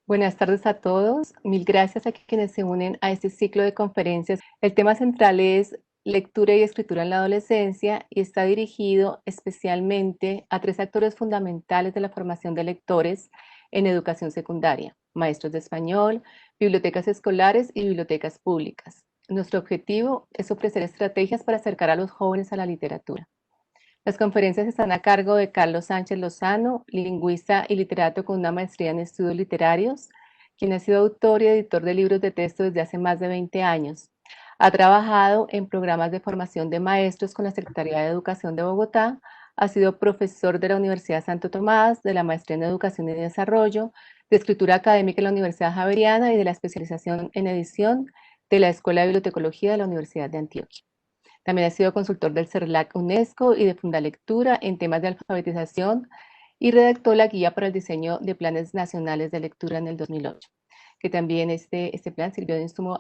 Buenas tardes a todos. Mil gracias a quienes se unen a este ciclo de conferencias. El tema central es lectura y escritura en la adolescencia y está dirigido especialmente a tres actores fundamentales de la formación de lectores en educación secundaria: maestros de español, bibliotecas escolares y bibliotecas públicas. Nuestro objetivo es ofrecer estrategias para acercar a los jóvenes a la literatura. Las conferencias están a cargo de Carlos Sánchez Lozano, lingüista y literato con una maestría en estudios literarios, quien ha sido autor y editor de libros de texto desde hace más de 20 años. Ha trabajado en programas de formación de maestros con la Secretaría de Educación de Bogotá, ha sido profesor de la Universidad Santo Tomás, de la maestría en Educación y Desarrollo, de escritura académica en la Universidad Javeriana y de la especialización en edición de la Escuela de Bibliotecología de la Universidad de Antioquia. También ha sido consultor del CERLAC UNESCO y de Fundalectura en temas de alfabetización y redactó la guía para el diseño de planes nacionales de lectura en el 2008, que también este plan sirvió de insumo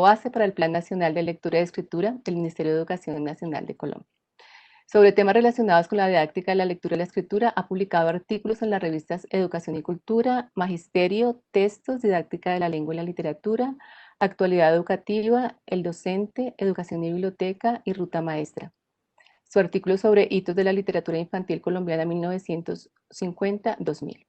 base para el Plan Nacional de Lectura y Escritura del Ministerio de Educación Nacional de Colombia. Sobre temas relacionados con la didáctica de la lectura y la escritura, ha publicado artículos en las revistas Educación y Cultura, Magisterio, Textos, Didáctica de la Lengua y la Literatura, Actualidad Educativa, El Docente, Educación y Biblioteca y Ruta Maestra. Su artículo sobre hitos de la literatura infantil colombiana 1950-2000.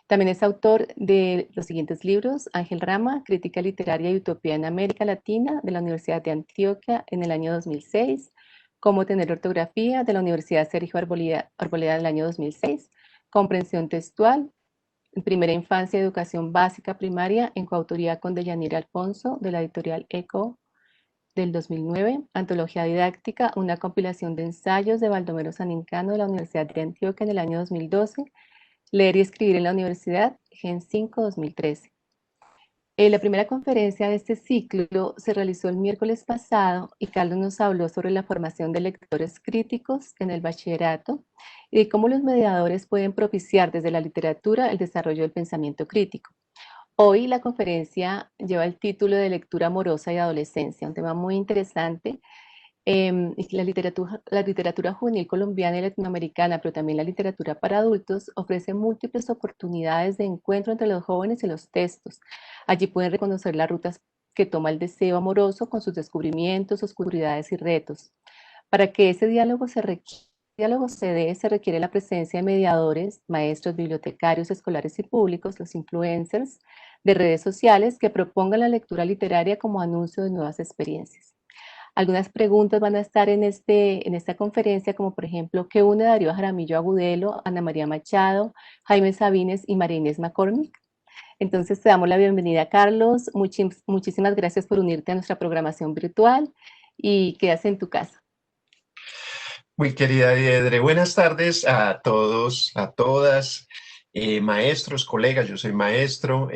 También es autor de los siguientes libros: Ángel Rama, Crítica Literaria y Utopía en América Latina, de la Universidad de Antioquia en el año 2006, Cómo tener ortografía, de la Universidad Sergio Arboleda del año 2006, Comprensión textual, Primera Infancia y Educación Básica Primaria, en coautoría con Deyanira Alfonso, de la editorial ECO del 2009, Antología Didáctica, una compilación de ensayos de Baldomero Sanincano de la Universidad de Antioquia en el año 2012, Leer y escribir en la universidad, Gen 5 2013. La primera conferencia de este ciclo se realizó el miércoles pasado y Carlos nos habló sobre la formación de lectores críticos en el bachillerato y de cómo los mediadores pueden propiciar desde la literatura el desarrollo del pensamiento crítico. Hoy la conferencia lleva el título de Lectura amorosa y adolescencia, un tema muy interesante. La literatura juvenil colombiana y latinoamericana, pero también la literatura para adultos, ofrece múltiples oportunidades de encuentro entre los jóvenes y los textos. Allí pueden reconocer las rutas que toma el deseo amoroso con sus descubrimientos, oscuridades y retos. Para que ese diálogo se dé, se requiere la presencia de mediadores, maestros, bibliotecarios, escolares y públicos, los influencers de redes sociales, que propongan la lectura literaria como anuncio de nuevas experiencias. Algunas preguntas van a estar en esta conferencia, como por ejemplo, ¿qué une Darío Jaramillo Agudelo, Ana María Machado, Jaime Sabines y María Inés McCormick? Entonces te damos la bienvenida, Carlos. Muchísimas gracias por unirte a nuestra programación virtual y quedas en tu casa. Muy querida Diedre, buenas tardes a todos, a todas, maestros, colegas, yo soy maestro,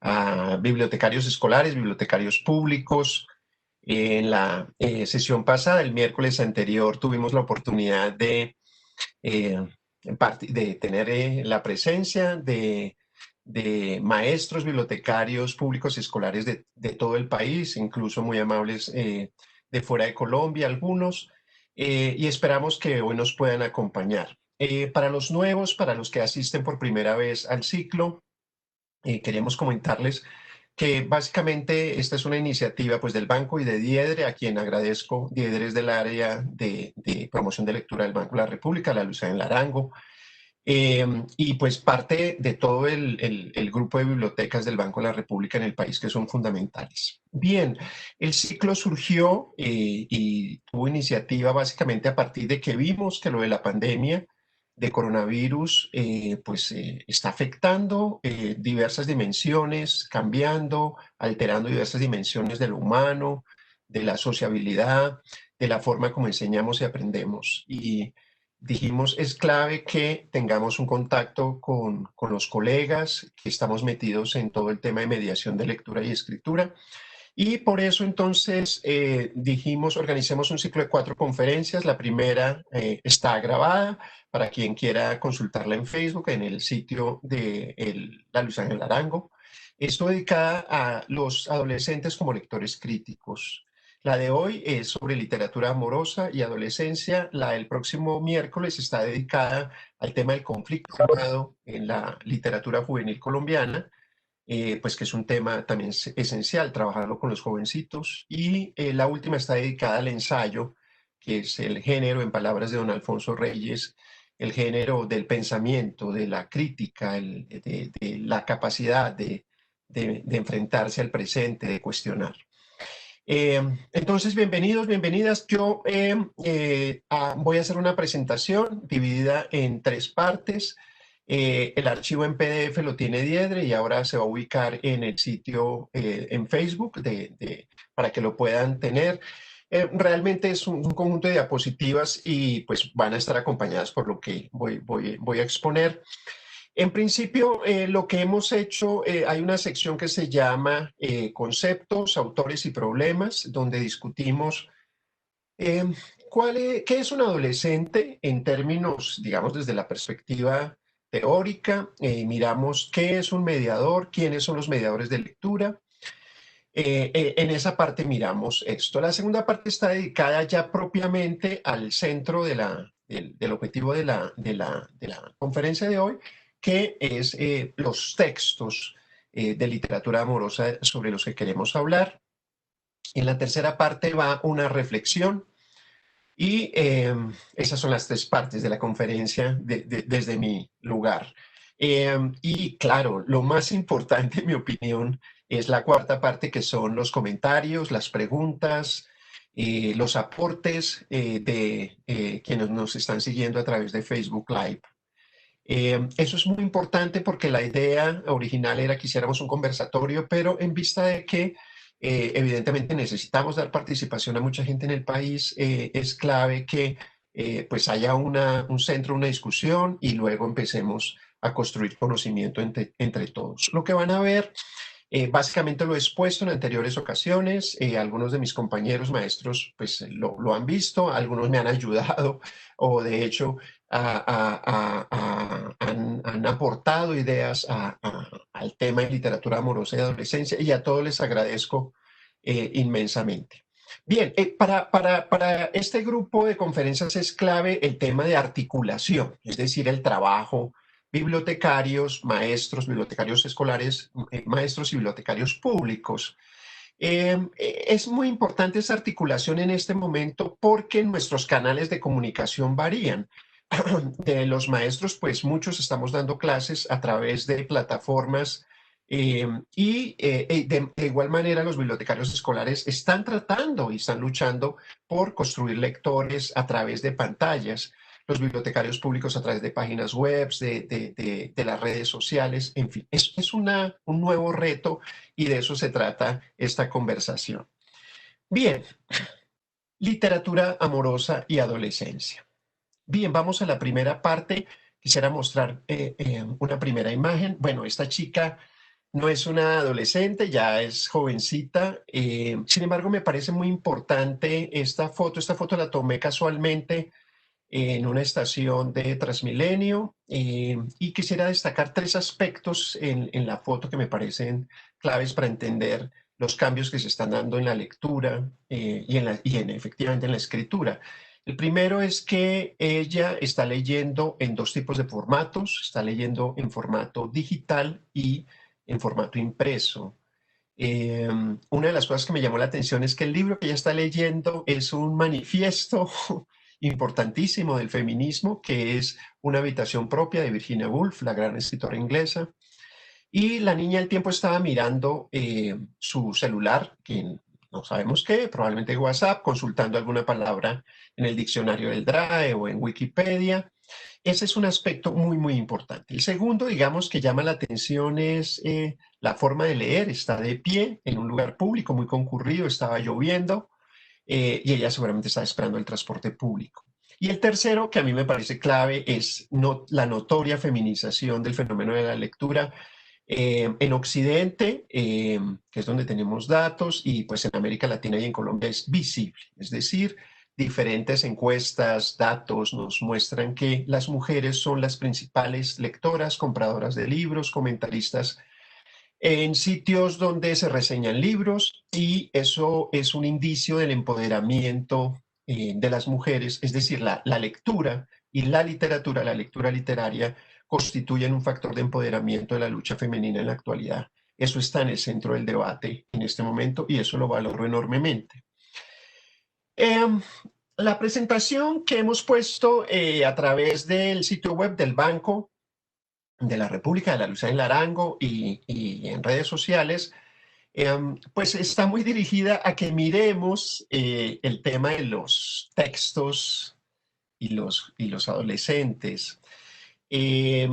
a bibliotecarios escolares, bibliotecarios públicos. En la sesión pasada, el miércoles anterior, tuvimos la oportunidad eh, de tener la presencia de maestros, bibliotecarios públicos y escolares de todo el país, incluso muy amables de fuera de Colombia, algunos, y esperamos que hoy nos puedan acompañar. Para los nuevos, para los que asisten por primera vez al ciclo, queremos comentarles que básicamente esta es una iniciativa pues, del Banco y de Diedre, a quien agradezco. Diedre es del área de promoción de lectura del Banco de la República, la Lucía en Larango, y pues parte de todo el grupo de bibliotecas del Banco de la República en el país, que son fundamentales. Bien, el ciclo surgió y tuvo iniciativa básicamente a partir de que vimos que lo de la pandemia de coronavirus está afectando diversas dimensiones, cambiando, alterando diversas dimensiones de lo humano, de la sociabilidad, de la forma como enseñamos y aprendemos. Y dijimos, es clave que tengamos un contacto con los colegas que estamos metidos en todo el tema de mediación de lectura y escritura. Y por eso entonces dijimos, organicemos un ciclo de 4 conferencias. La primera está grabada para quien quiera consultarla en Facebook, en el sitio de la Luz Ángel Arango. Esto dedicada a los adolescentes como lectores críticos. La de hoy es sobre literatura amorosa y adolescencia. La del próximo miércoles está dedicada al tema del conflicto armado en la literatura juvenil colombiana, pues que es un tema también esencial, trabajarlo con los jovencitos. Y la última está dedicada al ensayo, que es el género, en palabras de don Alfonso Reyes, el género del pensamiento, de la crítica, de la capacidad de enfrentarse al presente, de cuestionar. Entonces, bienvenidos, bienvenidas. Yo voy a hacer una presentación dividida en tres partes. El archivo en PDF lo tiene Diedre y ahora se va a ubicar en el sitio en Facebook para que lo puedan tener. Realmente es un conjunto de diapositivas y pues van a estar acompañadas por lo que voy a exponer. En principio, lo que hemos hecho, hay una sección que se llama Conceptos, Autores y Problemas, donde discutimos eh, qué es un adolescente en términos, digamos, desde la perspectiva teórica. Miramos qué es un mediador, quiénes son los mediadores de lectura. En esa parte miramos esto. La segunda parte está dedicada ya propiamente al centro del objetivo de la conferencia de hoy, que es los textos de literatura amorosa sobre los que queremos hablar. En la tercera parte va una reflexión y esas son las tres partes de la conferencia desde mi lugar. Y claro, lo más importante, en mi opinión, es la cuarta parte, que son los comentarios, las preguntas, los aportes de quienes nos están siguiendo a través de Facebook Live. Eso es muy importante porque la idea original era que hiciéramos un conversatorio, pero en vista de que evidentemente necesitamos dar participación a mucha gente en el país, es clave que pues haya un centro, una discusión y luego empecemos a construir conocimiento entre todos. Lo que van a ver, básicamente lo he expuesto en anteriores ocasiones, algunos de mis compañeros maestros pues lo han visto, algunos me han ayudado o de hecho han aportado ideas al tema de literatura amorosa y adolescencia y a todos les agradezco inmensamente. Bien, para este grupo de conferencias es clave el tema de articulación, es decir, el trabajo bibliotecarios, maestros, bibliotecarios escolares, maestros y bibliotecarios públicos. Es muy importante esa articulación en este momento porque nuestros canales de comunicación varían. De los maestros, pues muchos estamos dando clases a través de plataformas de igual manera los bibliotecarios escolares están tratando y están luchando por construir lectores a través de pantallas, los bibliotecarios públicos a través de páginas web, de las redes sociales, en fin, es un nuevo reto y de eso se trata esta conversación. Bien, literatura amorosa y adolescencia. Bien, vamos a la primera parte. Quisiera mostrar una primera imagen. Bueno, esta chica no es una adolescente, ya es jovencita. Sin embargo, me parece muy importante esta foto. Esta foto la tomé casualmente en una estación de Transmilenio y quisiera destacar tres aspectos en la foto que me parecen claves para entender los cambios que se están dando en la lectura efectivamente en la escritura. El primero es que ella está leyendo en dos tipos de formatos, está leyendo en formato digital y en formato impreso. Una de las cosas que me llamó la atención es que el libro que ella está leyendo es un manifiesto importantísimo del feminismo, que es Una habitación propia de Virginia Woolf, la gran escritora inglesa. Y la niña al tiempo estaba mirando su celular, que no sabemos qué, probablemente WhatsApp, consultando alguna palabra en el diccionario del DRAE o en Wikipedia. Ese es un aspecto muy, muy importante. El segundo, digamos, que llama la atención es la forma de leer. Está de pie en un lugar público muy concurrido, estaba lloviendo y ella seguramente estaba esperando el transporte público. Y el tercero, que a mí me parece clave, es la notoria feminización del fenómeno de la lectura en Occidente, que es donde tenemos datos, y pues en América Latina y en Colombia es visible. Es decir, diferentes encuestas, datos nos muestran que las mujeres son las principales lectoras, compradoras de libros, comentaristas en sitios donde se reseñan libros, y eso es un indicio del empoderamiento de las mujeres, es decir, la lectura y la lectura literaria, constituyen un factor de empoderamiento de la lucha femenina en la actualidad. Eso está en el centro del debate en este momento y eso lo valoro enormemente. Eh, la presentación que hemos puesto a través del sitio web del Banco de la República de la Luz en Arango y en redes sociales, pues está muy dirigida a que miremos el tema de los textos y los adolescentes. Eh,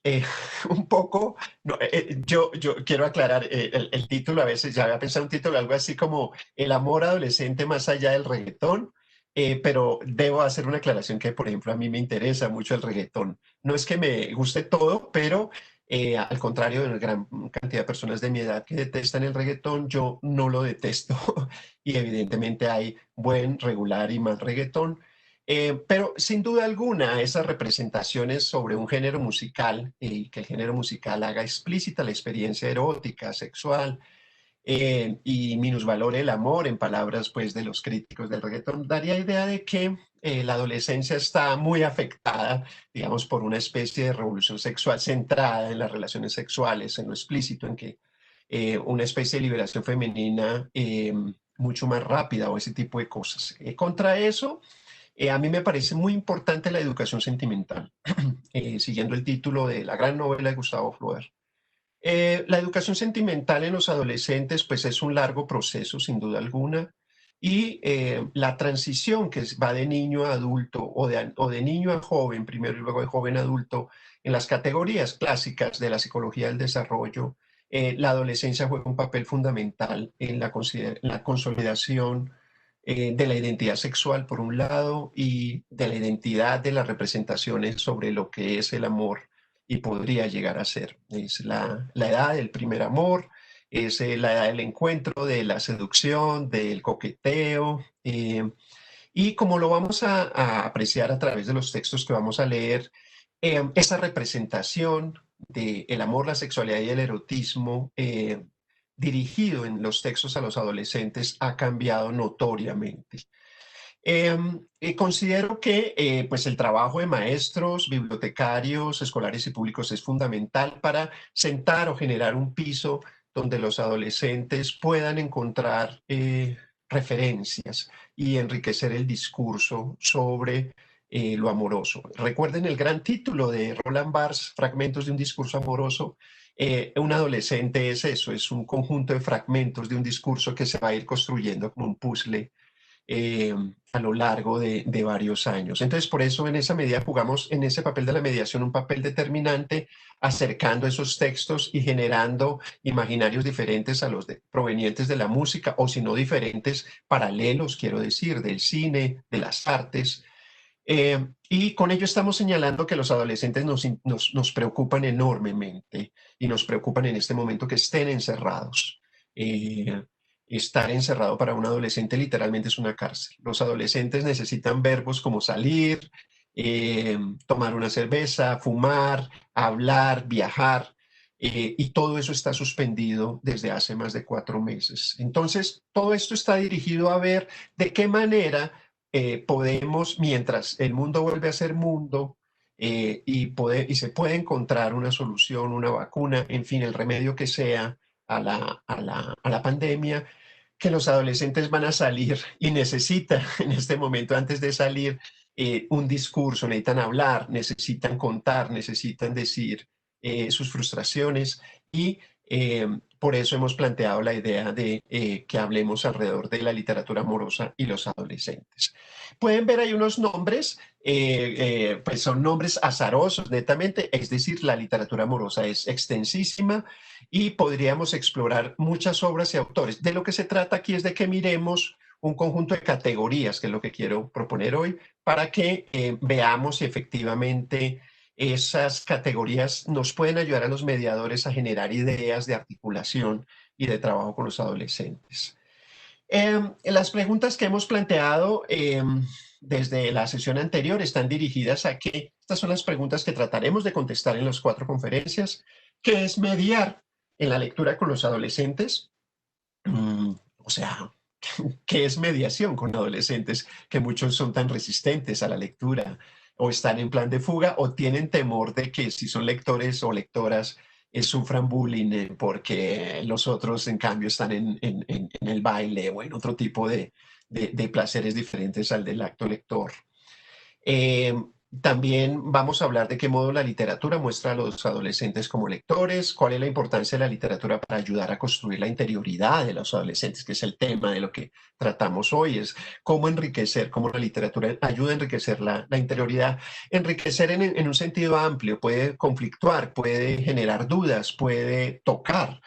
eh, un poco, no, yo quiero aclarar el título, a veces ya había pensado un título, algo así como El amor adolescente más allá del reggaetón, pero debo hacer una aclaración que, por ejemplo, a mí me interesa mucho el reggaetón. No es que me guste todo, pero al contrario de una gran cantidad de personas de mi edad que detestan el reggaetón, yo no lo detesto y evidentemente hay buen, regular y mal reggaetón. Pero sin duda alguna, esas representaciones sobre un género musical y que el género musical haga explícita la experiencia erótica, sexual, y minusvalore el amor, en palabras pues de los críticos del reggaetón, daría idea de que la adolescencia está muy afectada, digamos, por una especie de revolución sexual centrada en las relaciones sexuales, en lo explícito, en que una especie de liberación femenina mucho más rápida o ese tipo de cosas. Contra eso, a mí me parece muy importante la educación sentimental, siguiendo el título de la gran novela de Gustavo Flaubert. La educación sentimental en los adolescentes pues es un largo proceso sin duda alguna, y la transición va de niño a adulto o de niño a joven primero y luego de joven a adulto en las categorías clásicas de la psicología del desarrollo. La adolescencia juega un papel fundamental en la consolidación de la identidad sexual por un lado y de la identidad de las representaciones sobre lo que es el amor y podría llegar a ser. Es la edad del primer amor, es la edad del encuentro, de la seducción, del coqueteo. Y como lo vamos a apreciar a través de los textos que vamos a leer, esa representación del amor, la sexualidad y el erotismo dirigido en los textos a los adolescentes ha cambiado notoriamente. Considero que pues el trabajo de maestros, bibliotecarios, escolares y públicos es fundamental para sentar o generar un piso donde los adolescentes puedan encontrar referencias y enriquecer el discurso sobre lo amoroso. Recuerden el gran título de Roland Barthes, Fragmentos de un discurso amoroso. Un adolescente es eso, es un conjunto de fragmentos de un discurso que se va a ir construyendo como un puzzle eh, a lo largo de varios años. Entonces, por eso en esa medida jugamos en ese papel de la mediación un papel determinante, acercando esos textos y generando imaginarios diferentes a los provenientes de la música, o si no diferentes, paralelos, quiero decir, del cine, de las artes. Y con ello estamos señalando que los adolescentes nos preocupan enormemente y nos preocupan en este momento que estén encerrados. Estar encerrado para un adolescente literalmente es una cárcel. Los adolescentes necesitan verbos como salir, tomar una cerveza, fumar, hablar, viajar, y todo eso está suspendido desde hace más de 4 meses. Entonces, todo esto está dirigido a ver de qué manera podemos, mientras el mundo vuelve a ser mundo, y se puede encontrar una solución, una vacuna, en fin, el remedio que sea a la pandemia, que los adolescentes van a salir y necesitan en este momento, antes de salir, un discurso, necesitan hablar, necesitan contar, necesitan decir sus frustraciones, y por eso hemos planteado la idea de que hablemos alrededor de la literatura amorosa y los adolescentes. Pueden ver ahí unos nombres, pues son nombres azarosos netamente, es decir, la literatura amorosa es extensísima y podríamos explorar muchas obras y autores. De lo que se trata aquí es de que miremos un conjunto de categorías, que es lo que quiero proponer hoy, para que veamos si efectivamente esas categorías nos pueden ayudar a los mediadores a generar ideas de articulación y de trabajo con los adolescentes. Las preguntas que hemos planteado desde la sesión anterior están dirigidas a que estas son las preguntas que trataremos de contestar en las 4 conferencias, que es mediar en la lectura con los adolescentes. O sea, ¿qué es mediación con adolescentes que muchos son tan resistentes a la lectura o están en plan de fuga o tienen temor de que si son lectores o lectoras sufran bullying porque los otros en cambio están en el baile o en otro tipo de placeres diferentes al del acto lector? Eh, También vamos a hablar de qué modo la literatura muestra a los adolescentes como lectores, cuál es la importancia de la literatura para ayudar a construir la interioridad de los adolescentes, que es el tema de lo que tratamos hoy, es cómo enriquecer, cómo la literatura ayuda a enriquecer la interioridad. Enriquecer en un sentido amplio, puede conflictuar, puede generar dudas, puede tocar.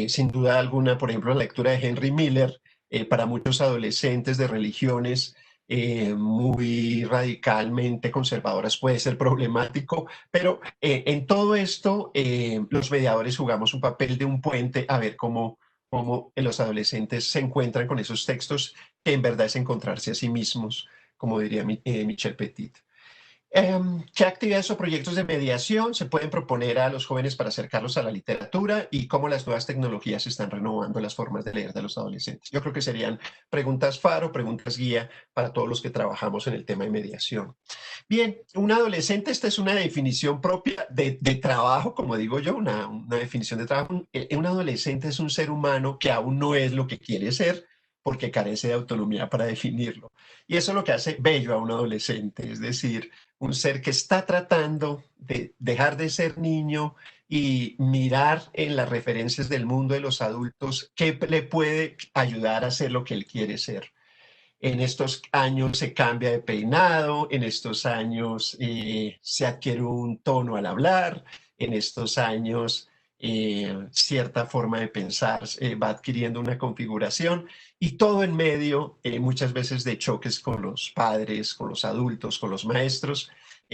Sin duda alguna, por ejemplo, la lectura de Henry Miller, para muchos adolescentes de religiones, muy radicalmente conservadoras puede ser problemático, pero en todo esto los mediadores jugamos un papel de un puente a ver cómo los adolescentes se encuentran con esos textos que en verdad es encontrarse a sí mismos, como diría Michel Petit. ¿Qué actividades o proyectos de mediación se pueden proponer a los jóvenes para acercarlos a la literatura y cómo las nuevas tecnologías están renovando las formas de leer de los adolescentes? Yo creo que serían preguntas faro, preguntas guía para todos los que trabajamos en el tema de mediación. Bien, un adolescente, esta es una definición propia de trabajo, como digo yo, una definición de trabajo. Un adolescente es un ser humano que aún no es lo que quiere ser porque carece de autonomía para definirlo. Y eso es lo que hace bello a un adolescente, es decir, un ser que está tratando de dejar de ser niño y mirar en las referencias del mundo de los adultos qué le puede ayudar a ser lo que él quiere ser. En estos años se cambia de peinado, en estos años se adquiere un tono al hablar, en estos años cierta forma de pensar va adquiriendo una configuración y todo en medio muchas veces de choques con los padres, con los adultos, con los maestros.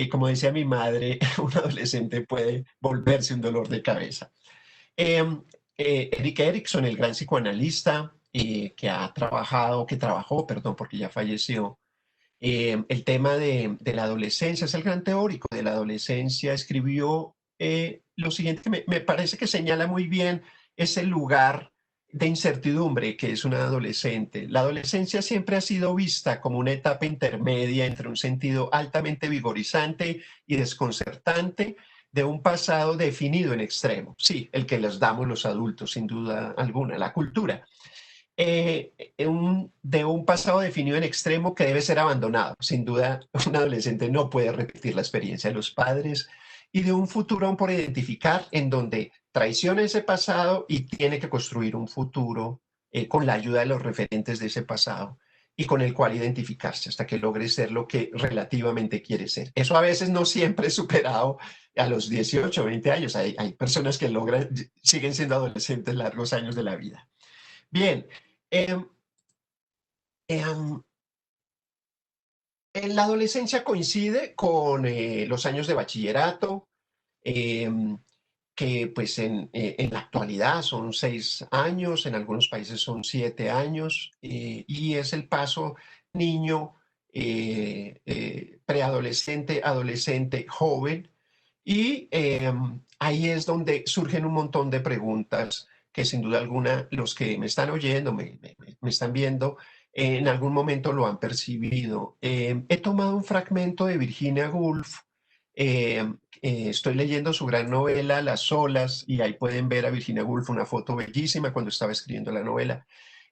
Como decía mi madre, un adolescente puede volverse un dolor de cabeza. Eh, Erik Erikson, el gran psicoanalista que trabajó, perdón, porque ya falleció, el tema de la adolescencia, es el gran teórico de la adolescencia, escribió lo siguiente que me parece que señala muy bien ese lugar de incertidumbre que es un adolescente. La adolescencia siempre ha sido vista como una etapa intermedia entre un sentido altamente vigorizante y desconcertante de un pasado definido en extremo. Sí, el que les damos los adultos, sin duda alguna, la cultura de un pasado definido en extremo que debe ser abandonado. Sin duda, un adolescente no puede repetir la experiencia de los padres y de un futuro aún por identificar en donde traiciona ese pasado y tiene que construir un futuro con la ayuda de los referentes de ese pasado y con el cual identificarse hasta que logre ser lo que relativamente quiere ser. Eso a veces no siempre es superado a los 18 o 20 años. Hay personas que logran, siguen siendo adolescentes largos años de la vida. Bien, eh, eh, en la adolescencia coincide con los años de bachillerato, eh, que pues en la actualidad son 6 años, en algunos países son 7 años, y es el paso niño, preadolescente, adolescente, joven, y ahí es donde surgen un montón de preguntas que sin duda alguna los que me están oyendo, me están viendo, en algún momento lo han percibido. He tomado un fragmento de Virginia Woolf. eh, Estoy leyendo su gran novela Las olas y ahí pueden ver a Virginia Woolf una foto bellísima cuando estaba escribiendo la novela.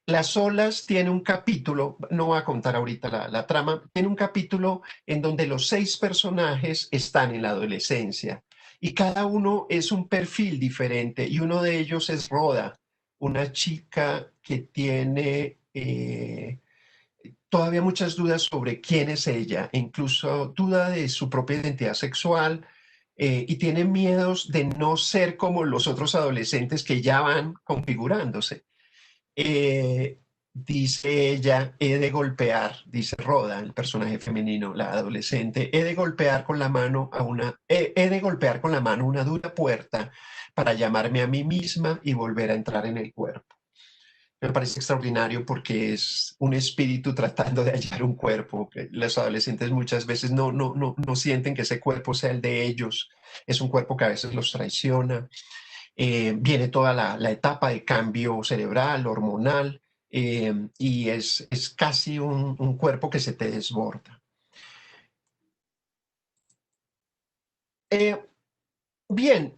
Las olas tiene un capítulo, no voy a contar ahorita la trama, tiene un capítulo en donde los 6 personajes están en la adolescencia y cada uno es un perfil diferente y uno de ellos es Rhoda, una chica que tiene todavía muchas dudas sobre quién es ella, e incluso duda de su propia identidad sexual y tiene miedos de no ser como los otros adolescentes que ya van configurándose. Eh, Dice ella, he de golpear, dice Rhoda, el personaje femenino, la adolescente, he de golpear con la mano he de golpear con la mano una dura puerta para llamarme a mí misma y volver a entrar en el cuerpo. Me parece extraordinario porque es un espíritu tratando de hallar un cuerpo. Los adolescentes muchas veces no sienten que ese cuerpo sea el de ellos. Es un cuerpo que a veces los traiciona. viene toda la etapa de cambio cerebral, hormonal, y es casi un cuerpo que se te desborda. Bien,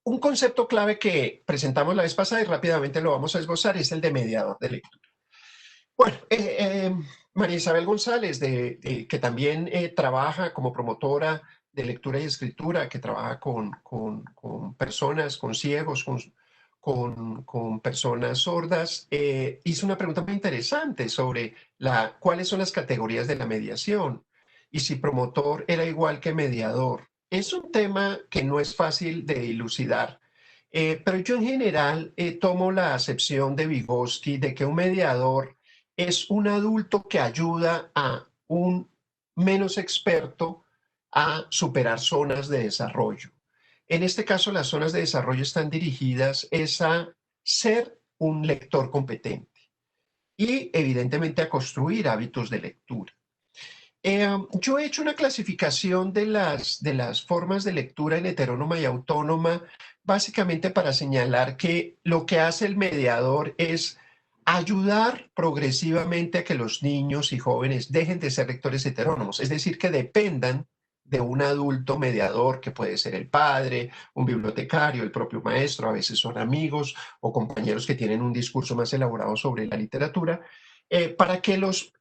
un concepto clave que presentamos la vez pasada y rápidamente lo vamos a esbozar es el de mediador de lectura. Bueno, María Isabel González, que también trabaja como promotora de lectura y escritura, que trabaja con personas, con ciegos, con personas sordas, hizo una pregunta muy interesante sobre cuáles son las categorías de la mediación y si promotor era igual que mediador. Es un tema que no es fácil de dilucidar. Pero yo en general tomo la acepción de Vygotsky de que un mediador es un adulto que ayuda a un menos experto a superar zonas de desarrollo. En este caso, las zonas de desarrollo están dirigidas a ser un lector competente y evidentemente a construir hábitos de lectura. Yo he hecho una clasificación de las formas de lectura en heterónoma y autónoma, básicamente para señalar que lo que hace el mediador es ayudar progresivamente a que los niños y jóvenes dejen de ser lectores heterónomos, es decir, que dependan de un adulto mediador, que puede ser el padre, un bibliotecario, el propio maestro, a veces son amigos o compañeros que tienen un discurso más elaborado sobre la literatura, para que los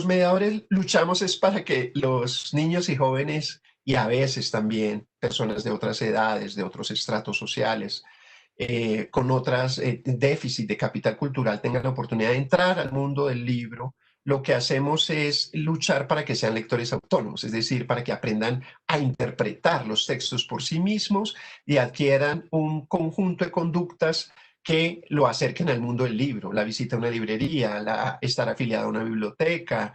mediadores luchamos es para que los niños y jóvenes, y a veces también personas de otras edades, de otros estratos sociales, con otras déficit de capital cultural, tengan la oportunidad de entrar al mundo del libro. Lo que hacemos es luchar para que sean lectores autónomos, es decir, para que aprendan a interpretar los textos por sí mismos y adquieran un conjunto de conductas que lo acerquen al mundo del libro, la visita a una librería, estar afiliado a una biblioteca,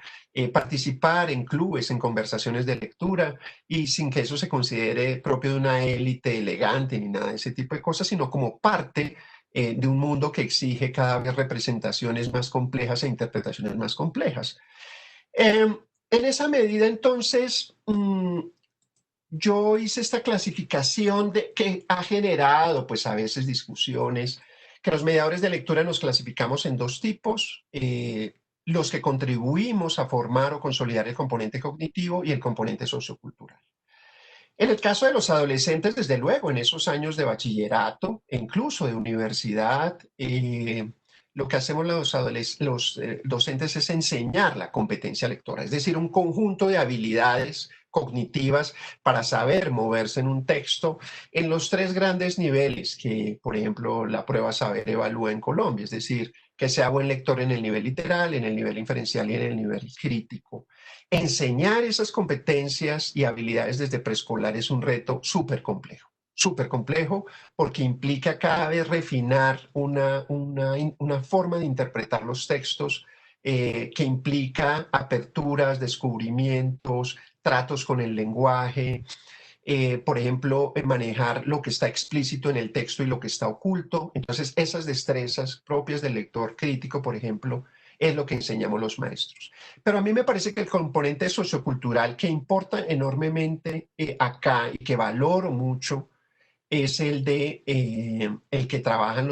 participar en clubes, en conversaciones de lectura, y sin que eso se considere propio de una élite elegante ni nada de ese tipo de cosas, sino como parte de un mundo que exige cada vez representaciones más complejas e interpretaciones más complejas. En esa medida, entonces, yo hice esta clasificación que ha generado, pues a veces discusiones, que los mediadores de lectura nos clasificamos en dos tipos, los que contribuimos a formar o consolidar el componente cognitivo y el componente sociocultural. En el caso de los adolescentes, desde luego, en esos años de bachillerato e incluso de universidad, lo que hacemos los docentes es enseñar la competencia lectora, es decir, un conjunto de habilidades cognitivas para saber moverse en un texto en los tres grandes niveles que, por ejemplo, la prueba Saber evalúa en Colombia, es decir, que sea buen lector en el nivel literal, en el nivel inferencial y en el nivel crítico. Enseñar esas competencias y habilidades desde preescolar es un reto súper complejo, porque implica cada vez refinar una forma de interpretar los textos que implica aperturas, descubrimientos, tratos con el lenguaje, por ejemplo, manejar lo que está explícito en el texto y lo que está oculto. Entonces, esas destrezas propias del lector crítico, por ejemplo, es lo que enseñamos los maestros. Pero a mí me parece que el componente sociocultural que importa enormemente acá y que valoro mucho es el que trabajan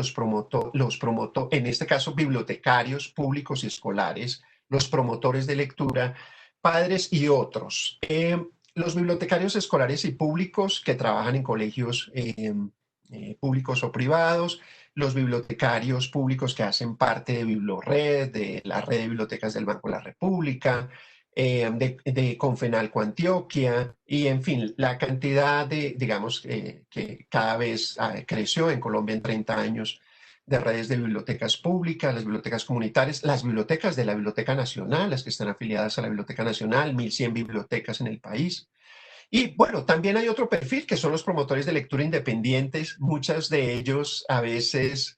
en este caso bibliotecarios públicos y escolares, los promotores de lectura, padres y otros. Los bibliotecarios escolares y públicos que trabajan en colegios públicos o privados, los bibliotecarios públicos que hacen parte de Biblored, de la red de bibliotecas del Banco de la República, de Confenalco Antioquia, y en fin, la cantidad digamos, que cada vez creció en Colombia en 30 años, de redes de bibliotecas públicas, las bibliotecas comunitarias, las bibliotecas de la Biblioteca Nacional, las que están afiliadas a la Biblioteca Nacional, 1.100 bibliotecas en el país. Y bueno, también hay otro perfil que son los promotores de lectura independientes, muchas de ellos a veces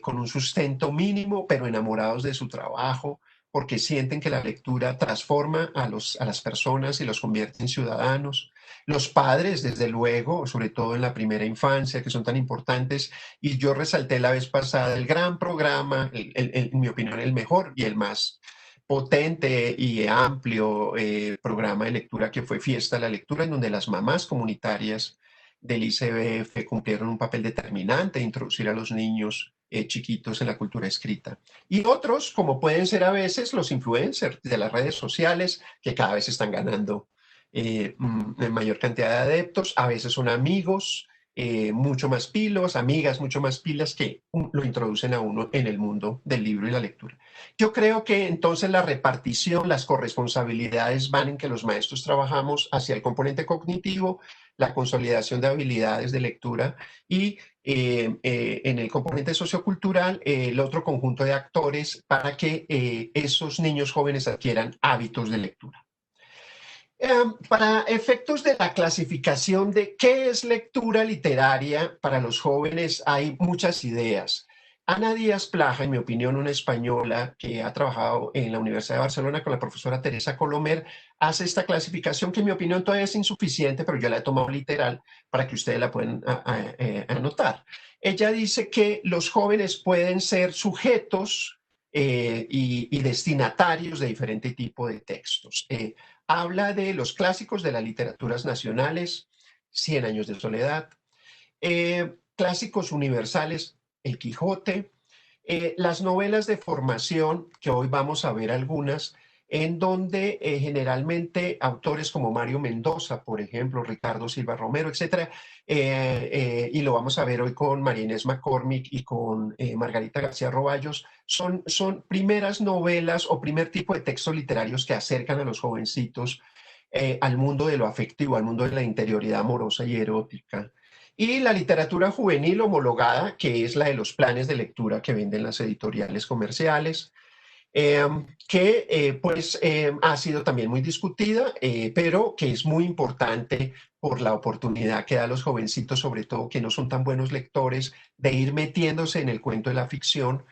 con un sustento mínimo, pero enamorados de su trabajo, porque sienten que la lectura transforma a las personas y los convierte en ciudadanos. Los padres, desde luego, sobre todo en la primera infancia, que son tan importantes. Y yo resalté la vez pasada el gran programa, en mi opinión, el mejor y el más potente y amplio programa de lectura que fue Fiesta de la Lectura, en donde las mamás comunitarias del ICBF cumplieron un papel determinante en introducir a los niños chiquitos en la cultura escrita. Y otros, como pueden ser a veces los influencers de las redes sociales, que cada vez están ganando mayor cantidad de adeptos, a veces son amigos, mucho más pilos, amigas mucho más pilas que lo introducen a uno en el mundo del libro y la lectura. Yo creo que entonces la repartición, las corresponsabilidades van en que los maestros trabajamos hacia el componente cognitivo, la consolidación de habilidades de lectura y en el componente sociocultural el otro conjunto de actores para que esos niños jóvenes adquieran hábitos de lectura. Para efectos de la clasificación de qué es lectura literaria para los jóvenes hay muchas ideas. Ana Díaz Plaja, en mi opinión, una española que ha trabajado en la Universidad de Barcelona con la profesora Teresa Colomer, hace esta clasificación que en mi opinión todavía es insuficiente, pero yo la he tomado literal para que ustedes la puedan anotar. Ella dice que los jóvenes pueden ser sujetos y destinatarios de diferente tipo de textos. Habla de los clásicos de las literaturas nacionales, Cien años de soledad, clásicos universales, El Quijote, las novelas de formación, que hoy vamos a ver algunas, en donde generalmente autores como Mario Mendoza, por ejemplo, Ricardo Silva Romero, etcétera, y lo vamos a ver hoy con María Inés McCormick y con Margarita García Roballos, son primeras novelas o primer tipo de textos literarios que acercan a los jovencitos al mundo de lo afectivo, al mundo de la interioridad amorosa y erótica. Y la literatura juvenil homologada, que es la de los planes de lectura que venden las editoriales comerciales, que ha sido también muy discutida, pero que es muy importante por la oportunidad que da a los jovencitos, sobre todo que no son tan buenos lectores, de ir metiéndose en el cuento de la ficción.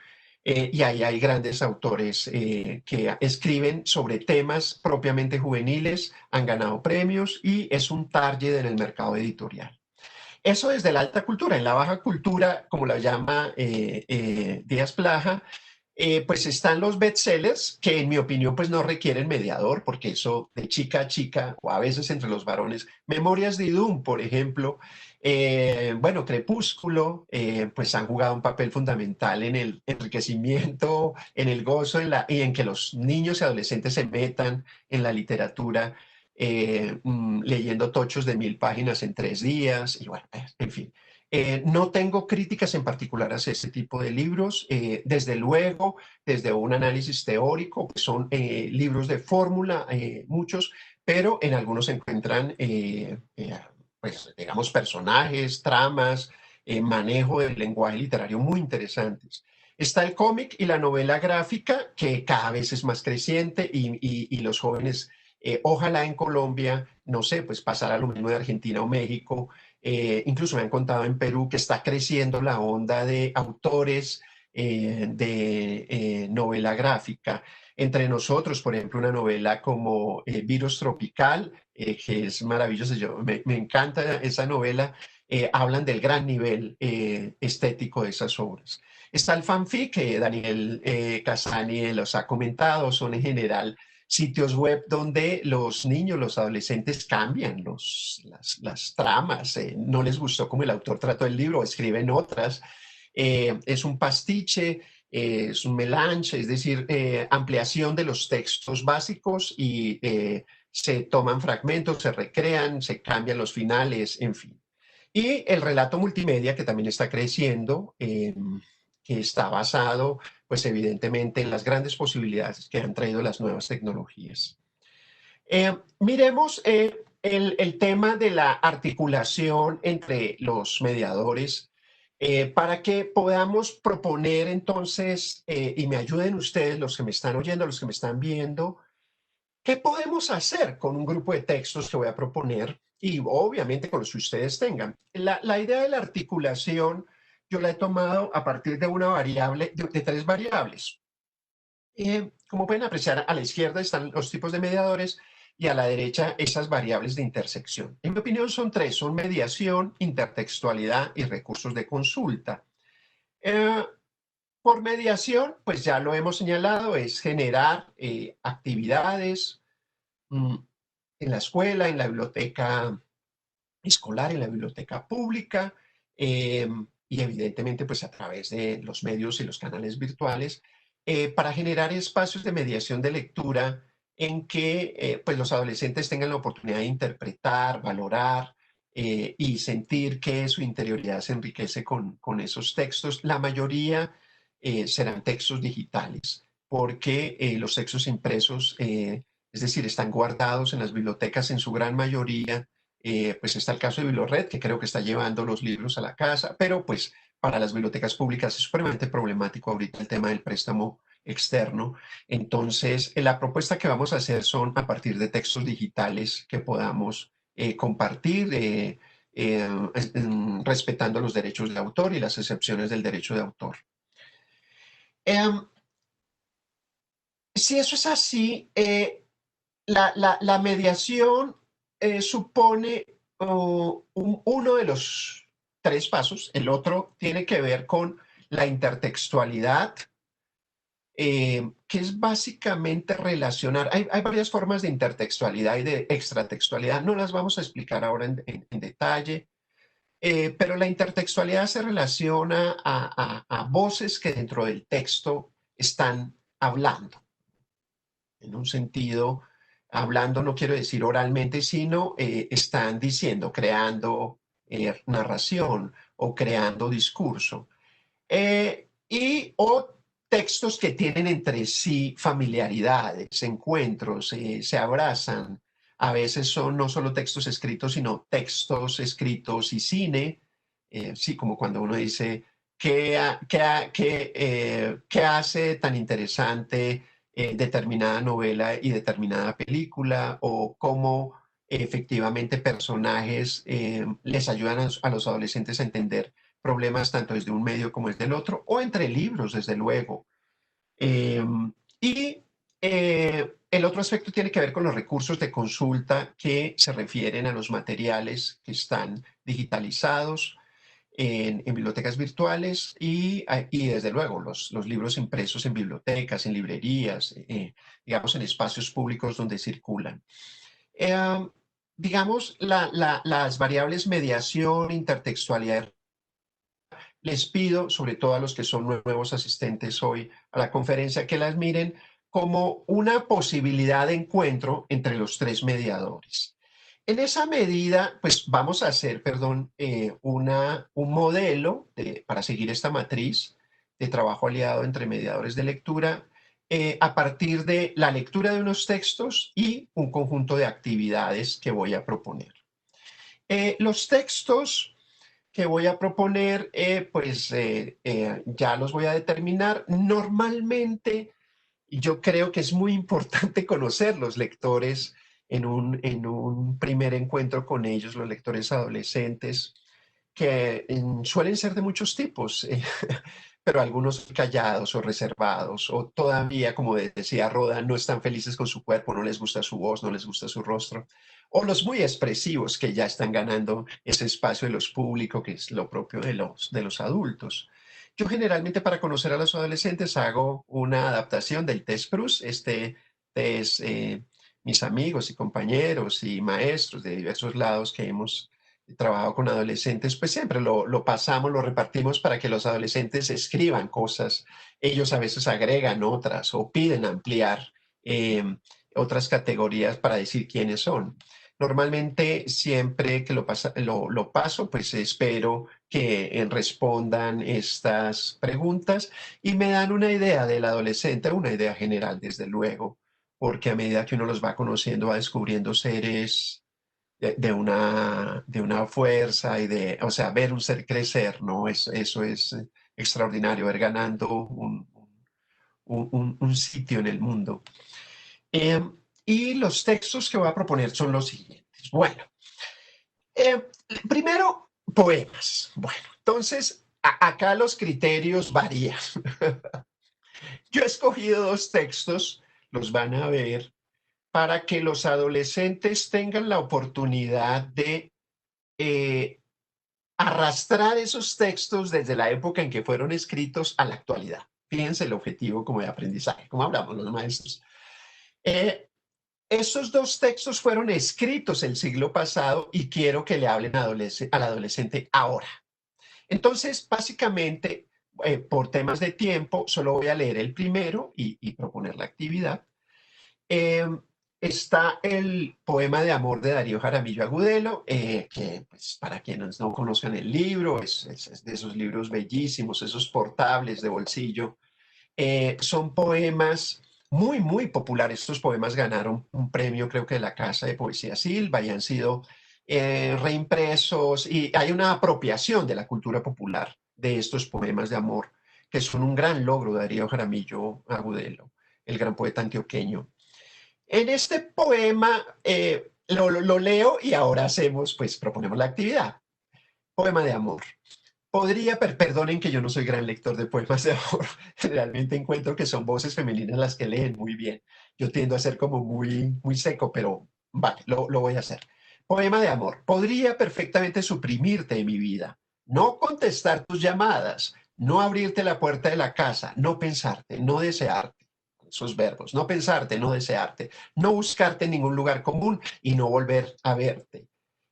Y ahí hay grandes autores que escriben sobre temas propiamente juveniles, han ganado premios y es un target en el mercado editorial. Eso desde la alta cultura. En la baja cultura, como la llama Díaz Plaja, pues están los bestsellers que en mi opinión pues no requieren mediador, porque eso de chica a chica o a veces entre los varones, Memorias de Idún, por ejemplo, bueno, Crepúsculo, pues han jugado un papel fundamental en el enriquecimiento, en el gozo y en que los niños y adolescentes se metan en la literatura leyendo tochos de 1000 páginas en 3 días, y bueno, en fin. No tengo críticas en particular hacia este tipo de libros, desde luego, desde un análisis teórico, pues son libros de fórmula, muchos, pero en algunos se encuentran, pues, digamos, personajes, tramas, manejo del lenguaje literario muy interesantes. Está el cómic y la novela gráfica, que cada vez es más creciente y los jóvenes ojalá en Colombia, no sé, pues pasará lo mismo de Argentina o México. Incluso me han contado en Perú que está creciendo la onda de autores de novela gráfica. Entre nosotros, por ejemplo, una novela como Virus Tropical, que es maravillosa, me encanta esa novela, hablan del gran nivel estético de esas obras. Está el fanfic, que Daniel Casani los ha comentado, son en general sitios web donde los niños, los adolescentes cambian las tramas, no les gustó cómo el autor trató el libro, escriben otras, es un pastiche, es un melange, es decir, ampliación de los textos básicos y se toman fragmentos, se recrean, se cambian los finales, en fin. Y el relato multimedia, que también está creciendo, que está basado, pues evidentemente, en las grandes posibilidades que han traído las nuevas tecnologías. Miremos el tema de la articulación entre los mediadores para que podamos proponer entonces, y me ayuden ustedes, los que me están oyendo, los que me están viendo, ¿qué podemos hacer con un grupo de textos que voy a proponer? Y obviamente con los que ustedes tengan. La idea de la articulación yo la he tomado a partir de una variable, de 3 variables. Como pueden apreciar, a la izquierda están los tipos de mediadores y a la derecha esas variables de intersección. En mi opinión son 3, son mediación, intertextualidad y recursos de consulta. Por mediación, pues ya lo hemos señalado, es generar actividades, en la escuela, en la biblioteca escolar, en la biblioteca pública, y evidentemente pues a través de los medios y los canales virtuales, para generar espacios de mediación de lectura en que pues los adolescentes tengan la oportunidad de interpretar, valorar y sentir que su interioridad se enriquece con esos textos. La mayoría serán textos digitales, porque los textos impresos, es decir, están guardados en las bibliotecas en su gran mayoría. Pues está el caso de Bibliored, que creo que está llevando los libros a la casa, pero pues para las bibliotecas públicas es supremamente problemático ahorita el tema del préstamo externo. Entonces, la propuesta que vamos a hacer son a partir de textos digitales que podamos compartir, respetando los derechos de autor y las excepciones del derecho de autor. Si eso es así, la mediación supone uno de los tres pasos. El otro tiene que ver con la intertextualidad, que es básicamente relacionar. Hay varias formas de intertextualidad y de extratextualidad. No las vamos a explicar ahora en detalle, pero la intertextualidad se relaciona a voces que dentro del texto están hablando. En un sentido, hablando no quiero decir oralmente, sino están diciendo, creando narración o creando discurso. O textos que tienen entre sí familiaridades, encuentros, se abrazan. A veces son no solo textos escritos, sino textos escritos y cine. Sí, como cuando uno dice, ¿qué hace tan interesante determinada novela y determinada película? O cómo efectivamente personajes les ayudan a los adolescentes a entender problemas tanto desde un medio como desde el otro, o entre libros, desde luego. Eh, y el otro aspecto tiene que ver con los recursos de consulta que se refieren a los materiales que están digitalizados en bibliotecas virtuales y desde luego los libros impresos en bibliotecas, en librerías, digamos en espacios públicos donde circulan. Eh, digamos, las variables mediación, intertextualidad, les pido, sobre todo a los que son nuevos asistentes hoy a la conferencia, que las miren como una posibilidad de encuentro entre los tres mediadores. En esa medida, pues vamos a hacer, perdón, un modelo para seguir esta matriz de trabajo aliado entre mediadores de lectura a partir de la lectura de unos textos y un conjunto de actividades que voy a proponer. Los textos que voy a proponer, ya los voy a determinar. Normalmente, yo creo que es muy importante conocer los lectores en un primer encuentro con ellos, los lectores adolescentes, que suelen ser de muchos tipos, pero algunos callados o reservados, o todavía, como decía Roda, no están felices con su cuerpo, no les gusta su voz, no les gusta su rostro, o los muy expresivos que ya están ganando ese espacio de los públicos, que es lo propio de los adultos. Yo generalmente para conocer a los adolescentes hago una adaptación del test Prus. Este test, mis amigos y compañeros y maestros de diversos lados que hemos trabajado con adolescentes, pues siempre lo pasamos, lo repartimos para que los adolescentes escriban cosas. Ellos a veces agregan otras o piden ampliar eh, otras categorías para decir quiénes son. Normalmente siempre que lo paso, pues espero que respondan estas preguntas y me dan una idea del adolescente, una idea general, desde luego, porque a medida que uno los va conociendo, va descubriendo seres de una fuerza y o sea, ver un ser crecer, ¿no? Eso es extraordinario, ver ganando un sitio en el mundo. Eh, y los textos que voy a proponer son los siguientes. Bueno, eh, primero, poemas. Bueno, entonces, acá los criterios varían. Yo he escogido dos textos, los van a ver, para que los adolescentes tengan la oportunidad de eh, arrastrar esos textos desde la época en que fueron escritos a la actualidad. Fíjense el objetivo como de aprendizaje, como hablamos los maestros. Eh, Estos dos textos fueron escritos el siglo pasado y quiero que le hablen al adolescente ahora. Entonces, básicamente, por temas de tiempo, solo voy a leer el primero y proponer la actividad. Eh, Está el poema de amor de Darío Jaramillo Agudelo, que pues, para quienes no conozcan el libro, es de esos libros bellísimos, esos portables de bolsillo. Son poemas muy, muy populares. Estos poemas ganaron un premio, creo que de la Casa de Poesía Silva, y han sido reimpresos, y hay una apropiación de la cultura popular de estos poemas de amor, que son un gran logro de Darío Jaramillo Agudelo, el gran poeta antioqueño. En este poema lo leo y ahora hacemos, pues proponemos la actividad. Poema de amor. Perdonen que yo no soy gran lector de poemas de amor, realmente encuentro que son voces femeninas las que leen muy bien. Yo tiendo a ser como muy, muy seco, pero vale, lo voy a hacer. Poema de amor. Podría perfectamente suprimirte de mi vida, no contestar tus llamadas, no abrirte la puerta de la casa, no pensarte, no desearte. Esos verbos, no pensarte, no desearte, no buscarte en ningún lugar común y no volver a verte.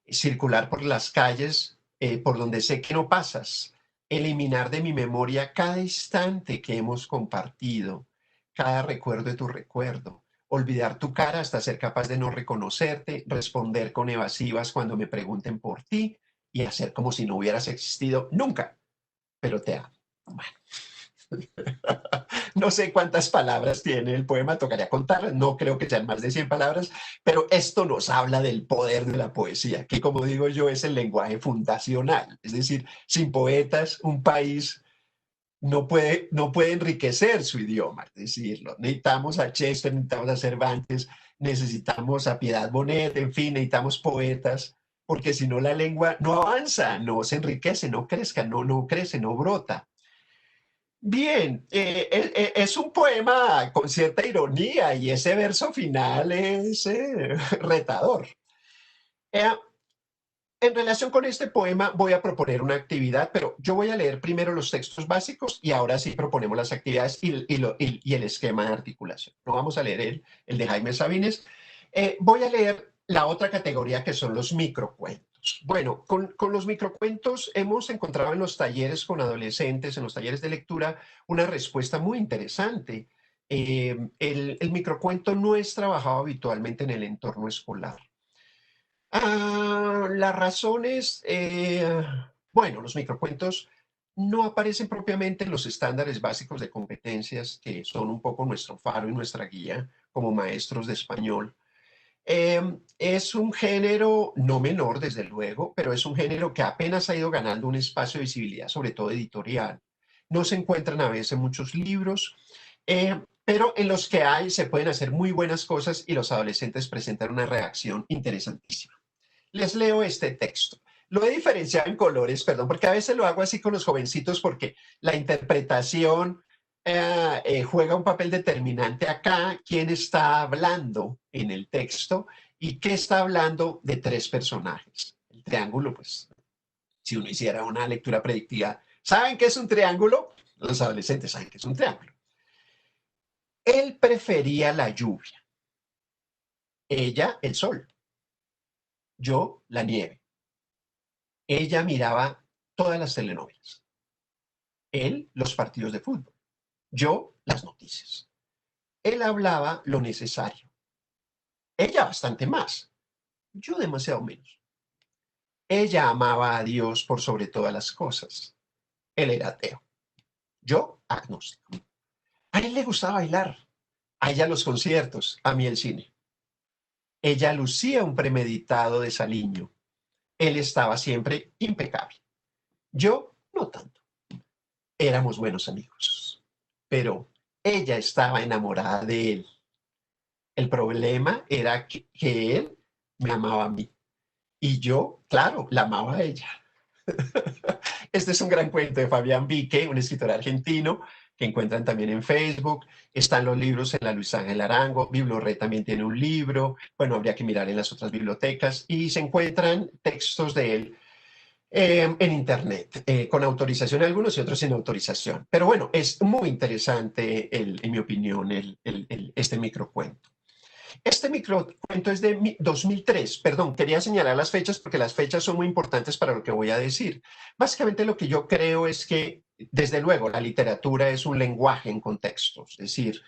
Circular por las calles por donde sé que no pasas, eliminar de mi memoria cada instante que hemos compartido, cada recuerdo de tu recuerdo, olvidar tu cara hasta ser capaz de no reconocerte, responder con evasivas cuando me pregunten por ti y hacer como si no hubieras existido nunca, pero te amo. Bueno. No sé cuántas palabras tiene el poema, tocaría contarlas, no creo que sean más de 100 palabras, pero esto nos habla del poder de la poesía, que como digo yo es el lenguaje fundacional, es decir, sin poetas un país no puede enriquecer su idioma, es decirlo. Necesitamos a Shakespeare, necesitamos a Cervantes, necesitamos a Piedad Bonet, en fin, necesitamos poetas, porque si no la lengua no avanza, no se enriquece, no crezca, no crece, no brota. Bien, es un poema con cierta ironía y ese verso final es retador. Eh, en relación con este poema voy a proponer una actividad, pero yo voy a leer primero los textos básicos y ahora sí proponemos las actividades y el esquema de articulación. No vamos a leer el de Jaime Sabines. Voy a leer la otra categoría que son los microcuentos. Bueno, con los microcuentos hemos encontrado en los talleres con adolescentes, en los talleres de lectura, una respuesta muy interesante. El microcuento no es trabajado habitualmente en el entorno escolar. Las razones, bueno, los microcuentos no aparecen propiamente en los estándares básicos de competencias, que son un poco nuestro faro y nuestra guía como maestros de español. Es un género no menor, desde luego, pero es un género que apenas ha ido ganando un espacio de visibilidad, sobre todo editorial. No se encuentran a veces muchos libros, pero en los que hay se pueden hacer muy buenas cosas y los adolescentes presentan una reacción interesantísima. Les leo este texto. Lo he diferenciado en colores, perdón, porque a veces lo hago así con los jovencitos porque la interpretación juega un papel determinante acá. ¿Quién está hablando en el texto y qué está hablando de tres personajes? El triángulo, pues, si uno hiciera una lectura predictiva, ¿saben qué es un triángulo? Los adolescentes saben qué es un triángulo. Él prefería la lluvia, ella el sol, yo la nieve. Ella miraba todas las telenovelas, él los partidos de fútbol, yo las noticias. Él hablaba lo necesario, ella bastante más, yo demasiado menos. Ella amaba a Dios por sobre todas las cosas, él era ateo, yo agnóstico. A él le gustaba bailar, a ella los conciertos, a mí el cine. Ella lucía un premeditado desaliño, él estaba siempre impecable, yo no tanto. Éramos buenos amigos, pero ella estaba enamorada de él. El problema era que él me amaba a mí y yo, claro, la amaba a ella. Este es un gran cuento de Fabián Vique, un escritor argentino que encuentran también en Facebook. Están los libros en la Luis Ángel Arango. Bibliorre también tiene un libro. Bueno, habría que mirar en las otras bibliotecas y se encuentran textos de él en Internet, con autorización algunos y otros sin autorización. Pero bueno, es muy interesante, en mi opinión, este microcuento. Este microcuento es de 2003. Perdón, quería señalar las fechas porque las fechas son muy importantes para lo que voy a decir. Básicamente lo que yo creo es que, desde luego, la literatura es un lenguaje en contextos, es decir,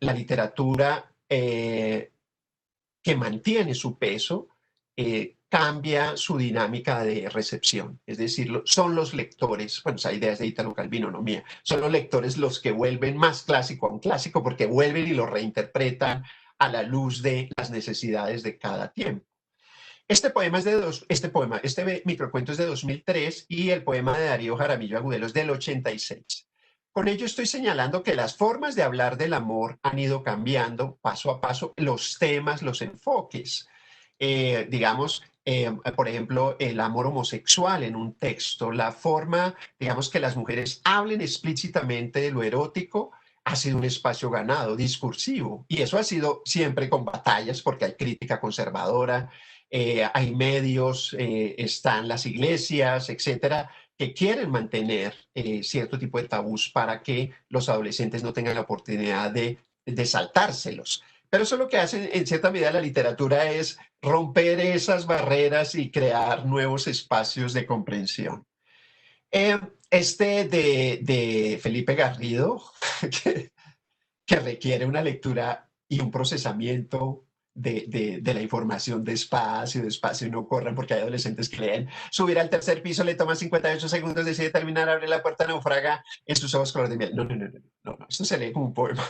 la literatura que mantiene su peso cambia su dinámica de recepción. Es decir, son los lectores, bueno, esa idea es de Italo Calvino, no mía, son los lectores los que vuelven más clásico a un clásico porque vuelven y lo reinterpretan a la luz de las necesidades de cada tiempo. Este microcuento es de 2003 y el poema de Darío Jaramillo Agudelo es del 86. Con ello estoy señalando que las formas de hablar del amor han ido cambiando paso a paso, los temas, los enfoques. Digamos, por ejemplo, el amor homosexual en un texto, la forma, digamos, que las mujeres hablen explícitamente de lo erótico, ha sido un espacio ganado, discursivo, y eso ha sido siempre con batallas porque hay crítica conservadora, hay medios, están las iglesias, etcétera, que quieren mantener cierto tipo de tabús para que los adolescentes no tengan la oportunidad de saltárselos. Pero eso lo que hace en cierta medida la literatura es romper esas barreras y crear nuevos espacios de comprensión. Eh, de Felipe Garrido, que, que requiere una lectura y un procesamiento de la información despacio, y no corran porque hay adolescentes que leen. Subir al tercer piso le toma 58 segundos, decide terminar, abre la puerta, naufraga en sus ojos color de miel. No, esto se lee como un poema.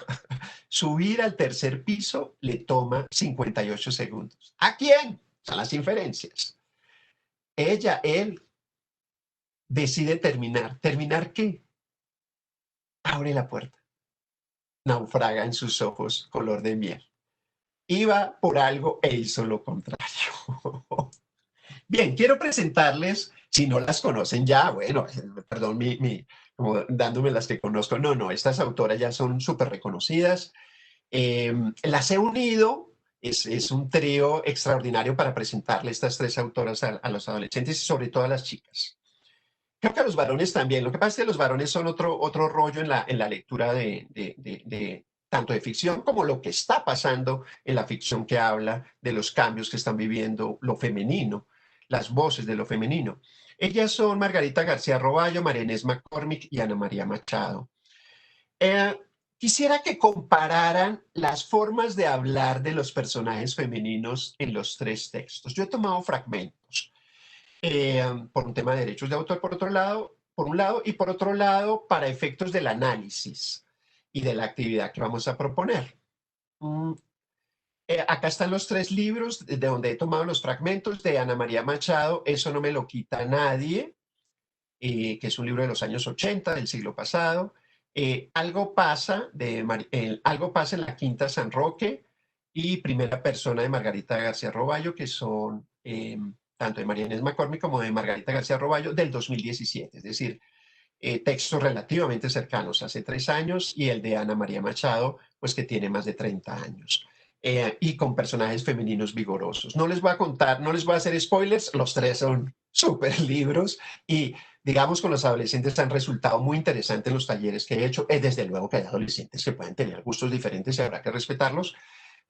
Subir al tercer piso le toma 58 segundos. ¿A quién? Son las inferencias. Ella, él, decide terminar. ¿Terminar qué? Abre la puerta. Naufraga en sus ojos color de miel. Iba por algo e hizo lo contrario. Bien, quiero presentarles, si no las conocen ya, bueno, perdón, como dándome las que conozco, no, estas autoras ya son súper reconocidas. Las he unido, es un trío extraordinario para presentarle estas tres autoras a los adolescentes y sobre todo a las chicas. Creo que a los varones también. Lo que pasa es que los varones son otro rollo en la lectura tanto de ficción como lo que está pasando en la ficción que habla de los cambios que están viviendo lo femenino, las voces de lo femenino. Ellas son Margarita García Roballo, María Inés McCormick y Ana María Machado. Quisiera que compararan las formas de hablar de los personajes femeninos en los tres textos. Yo he tomado fragmentos por un tema de derechos de autor por un lado, y por otro lado, para efectos del análisis y de la actividad que vamos a proponer. Acá están los tres libros de donde he tomado los fragmentos de Ana María Machado, Eso no me lo quita nadie, que es un libro de los años 80 del siglo pasado. Algo pasa en la Quinta San Roque y Primera Persona de Margarita García Roballo, que son tanto de María Inés McCormick como de Margarita García Roballo del 2017, es decir, textos relativamente cercanos, hace 3 años, y el de Ana María Machado, pues que tiene más de 30 años. Y con personajes femeninos vigorosos. No les voy a contar, no les voy a hacer spoilers, los tres son súper libros y digamos con los adolescentes han resultado muy interesantes los talleres que he hecho. Desde luego que hay adolescentes que pueden tener gustos diferentes y habrá que respetarlos,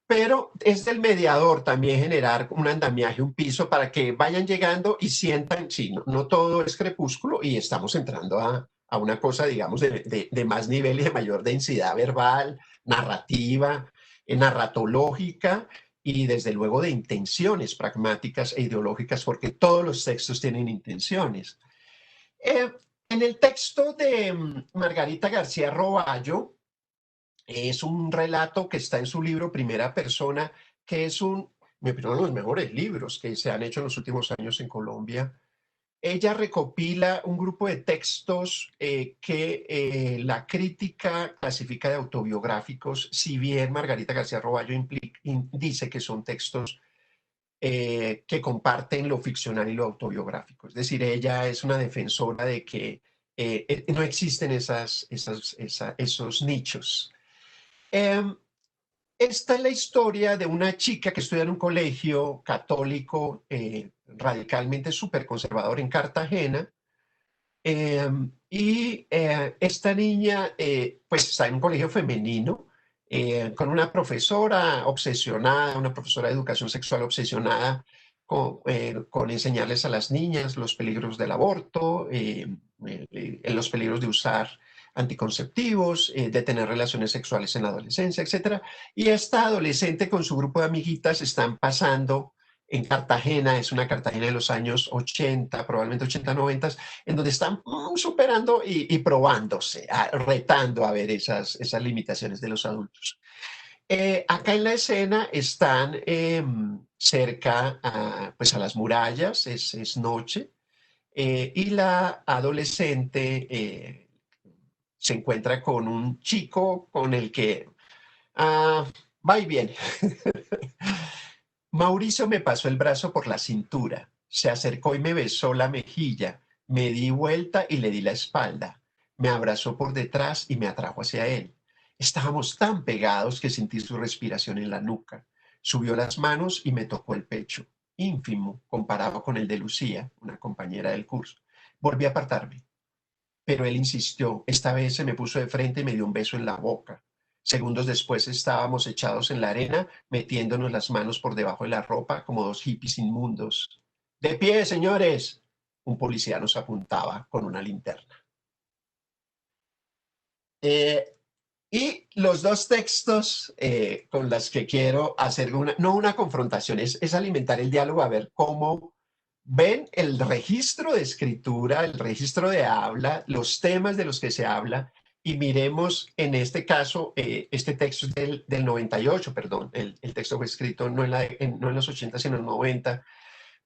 pero es del mediador también generar un andamiaje, un piso para que vayan llegando y sientan, sí, no todo es crepúsculo y estamos entrando a una cosa, digamos, de más nivel y de mayor densidad verbal, narrativa, narratológica y desde luego de intenciones pragmáticas e ideológicas, porque todos los textos tienen intenciones. En el texto de Margarita García Roballo, es un relato que está en su libro Primera Persona, que es mi opinión, uno de los mejores libros que se han hecho en los últimos años en Colombia. Ella recopila un grupo de textos que la crítica clasifica de autobiográficos, si bien Margarita García Roballo dice que son textos que comparten lo ficcional y lo autobiográfico. Es decir, ella es una defensora de que no existen esos nichos. Esta es la historia de una chica que estudia en un colegio católico radicalmente súper conservador en Cartagena. Esta niña pues está en un colegio femenino con una profesora obsesionada, una profesora de educación sexual obsesionada con enseñarles a las niñas los peligros del aborto, los peligros de usar anticonceptivos, de tener relaciones sexuales en la adolescencia, etcétera. Y esta adolescente con su grupo de amiguitas están pasando en Cartagena, es una Cartagena de los años 80, probablemente 80, 90, en donde están superando y probándose, retando a ver esas limitaciones de los adultos. Acá en la escena están cerca pues a las murallas, es noche, y la adolescente se encuentra con un chico con el que ah, va y viene. Mauricio me pasó el brazo por la cintura, se acercó y me besó la mejilla, me di vuelta y le di la espalda, me abrazó por detrás y me atrajo hacia él. Estábamos tan pegados que sentí su respiración en la nuca. Subió las manos y me tocó el pecho, ínfimo comparado con el de Lucía, una compañera del curso. Volví a apartarme, pero él insistió. Esta vez se me puso de frente y me dio un beso en la boca. Segundos después estábamos echados en la arena, metiéndonos las manos por debajo de la ropa como dos hippies inmundos. ¡De pie, señores! Un policía nos apuntaba con una linterna. Eh, y los dos textos con los que quiero hacer no una confrontación, es alimentar el diálogo, a ver cómo ven el registro de escritura, el registro de habla, los temas de los que se habla, y miremos en este caso, este texto es del 98, perdón, el texto fue escrito no en los 80, sino en los 90,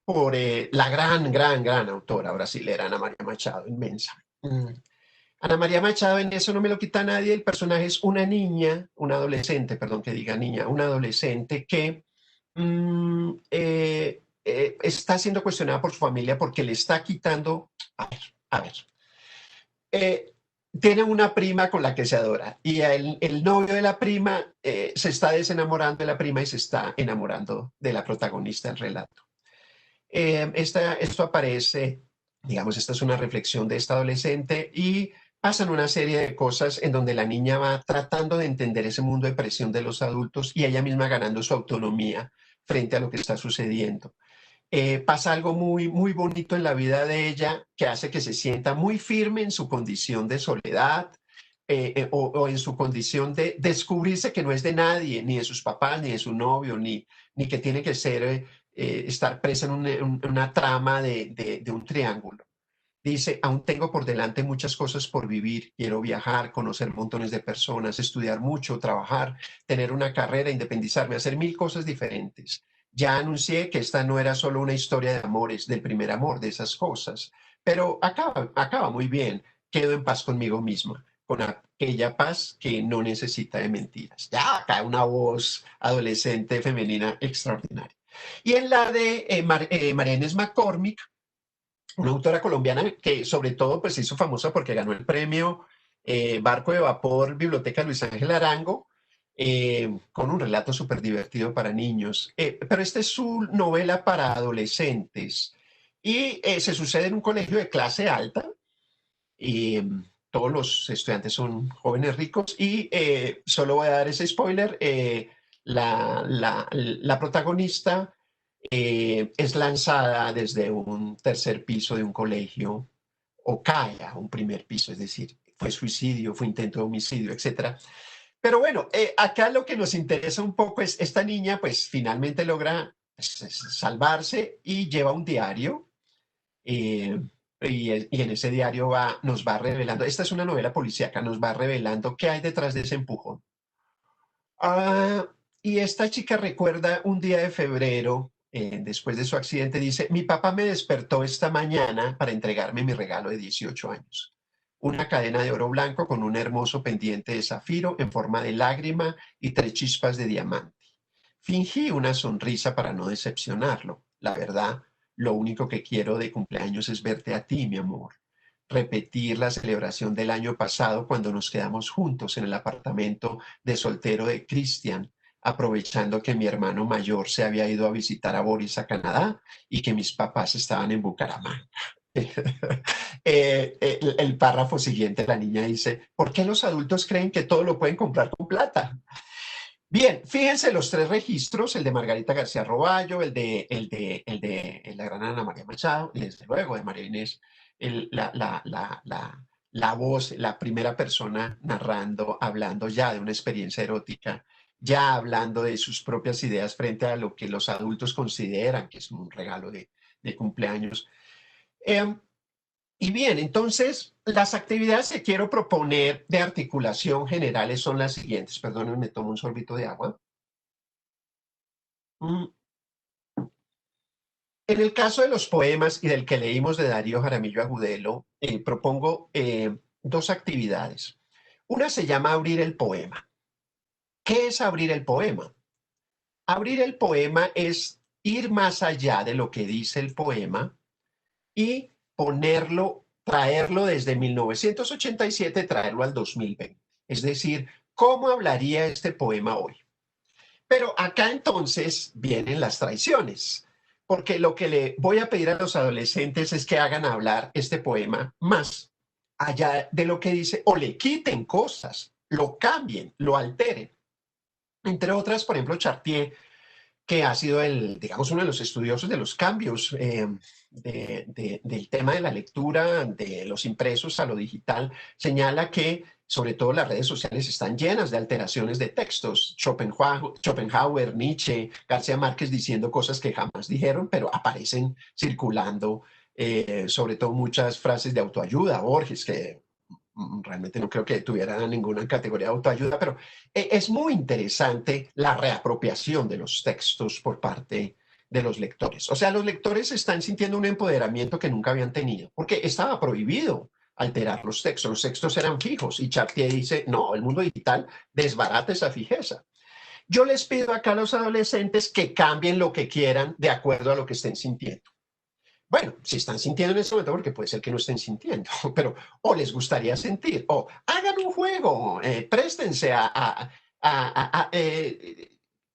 por la gran autora brasilera Ana María Machado, inmensa. Ana María Machado, en eso no me lo quita nadie, el personaje es una niña, una adolescente, perdón que diga niña, una adolescente que está siendo cuestionada por su familia porque le está quitando, a ver, eh, tiene una prima con la que se adora y el novio de la prima se está desenamorando de la prima y se está enamorando de la protagonista del relato. Esto aparece, digamos, esta es una reflexión de esta adolescente y pasan una serie de cosas en donde la niña va tratando de entender ese mundo de presión de los adultos y ella misma ganando su autonomía frente a lo que está sucediendo. Pasa algo muy bonito en la vida de ella que hace que se sienta muy firme en su condición de soledad, o en su condición de descubrirse que no es de nadie, ni de sus papás, ni de su novio, ni que tiene que ser, estar presa en una trama de un triángulo. Dice, aún tengo por delante muchas cosas por vivir, quiero viajar, conocer montones de personas, estudiar mucho, trabajar, tener una carrera, independizarme, hacer mil cosas diferentes. Ya anuncié que esta no era solo una historia de amores, del primer amor, de esas cosas, pero acaba muy bien, quedo en paz conmigo misma, con aquella paz que no necesita de mentiras. Ya acá una voz adolescente femenina extraordinaria. Y en la de María Inés McCormick, una autora colombiana que sobre todo pues se hizo famosa porque ganó el premio Barco de Vapor Biblioteca Luis Ángel Arango, con un relato súper divertido para niños. Pero esta es su novela para adolescentes y se sucede en un colegio de clase alta y todos los estudiantes son jóvenes ricos y solo voy a dar ese spoiler, la protagonista es lanzada desde un tercer piso de un colegio o cae a un primer piso, es decir, fue suicidio, fue intento de homicidio, etcétera. Pero bueno, acá lo que nos interesa un poco es esta niña, pues finalmente logra salvarse y lleva un diario. eh, y en ese diario nos va revelando, esta es una novela policíaca, nos va revelando qué hay detrás de ese empujón. Ah, y esta chica recuerda un día de febrero, después de su accidente, dice, mi papá me despertó esta mañana para entregarme mi regalo de 18 años. Una cadena de oro blanco con un hermoso pendiente de zafiro en forma de lágrima y tres chispas de diamante. Fingí una sonrisa para no decepcionarlo. La verdad, lo único que quiero de cumpleaños es verte a ti, mi amor. Repetir la celebración del año pasado cuando nos quedamos juntos en el apartamento de soltero de Christian, aprovechando que mi hermano mayor se había ido a visitar a Boris a Canadá y que mis papás estaban en Bucaramanga. El párrafo siguiente, la niña dice, ¿por qué los adultos creen que todo lo pueden comprar con plata? Bien, fíjense los tres registros, el de Margarita García Roballo, el de la gran Ana María Machado y desde luego de María Inés, la voz, la primera persona narrando, hablando ya de una experiencia erótica, ya hablando de sus propias ideas frente a lo que los adultos consideran que es un regalo de cumpleaños. Em, y bien, entonces las actividades que quiero proponer de articulación generales son las siguientes. Perdónenme, me tomo un sorbito de agua. Mm, En el caso de los poemas y del que leímos de Darío Jaramillo Agudelo, propongo dos actividades. Una se llama abrir el poema. ¿Qué es abrir el poema? Abrir el poema es ir más allá de lo que dice el poema y ponerlo, traerlo desde 1987, traerlo al 2020. Es decir, ¿cómo hablaría este poema hoy? Pero acá entonces vienen las traiciones, porque lo que le voy a pedir a los adolescentes es que hagan hablar este poema más allá de lo que dice, o le quiten cosas, lo cambien, lo alteren. Entre otras, por ejemplo, Chartier, que ha sido digamos, uno de los estudiosos de los cambios del tema de la lectura, de los impresos a lo digital, señala que sobre todo las redes sociales están llenas de alteraciones de textos. Schopenhauer, Nietzsche, García Márquez diciendo cosas que jamás dijeron, pero aparecen circulando, sobre todo muchas frases de autoayuda, Borges, que realmente no creo que tuviera ninguna categoría de autoayuda, pero es muy interesante la reapropiación de los textos por parte de los lectores. O sea, los lectores están sintiendo un empoderamiento que nunca habían tenido, porque estaba prohibido alterar los textos eran fijos y Chartier dice, no, el mundo digital desbarata esa fijeza. Yo les pido acá a los adolescentes que cambien lo que quieran de acuerdo a lo que estén sintiendo. Bueno, si están sintiendo en este momento, porque puede ser que no estén sintiendo, pero o les gustaría sentir, o hagan un juego, préstense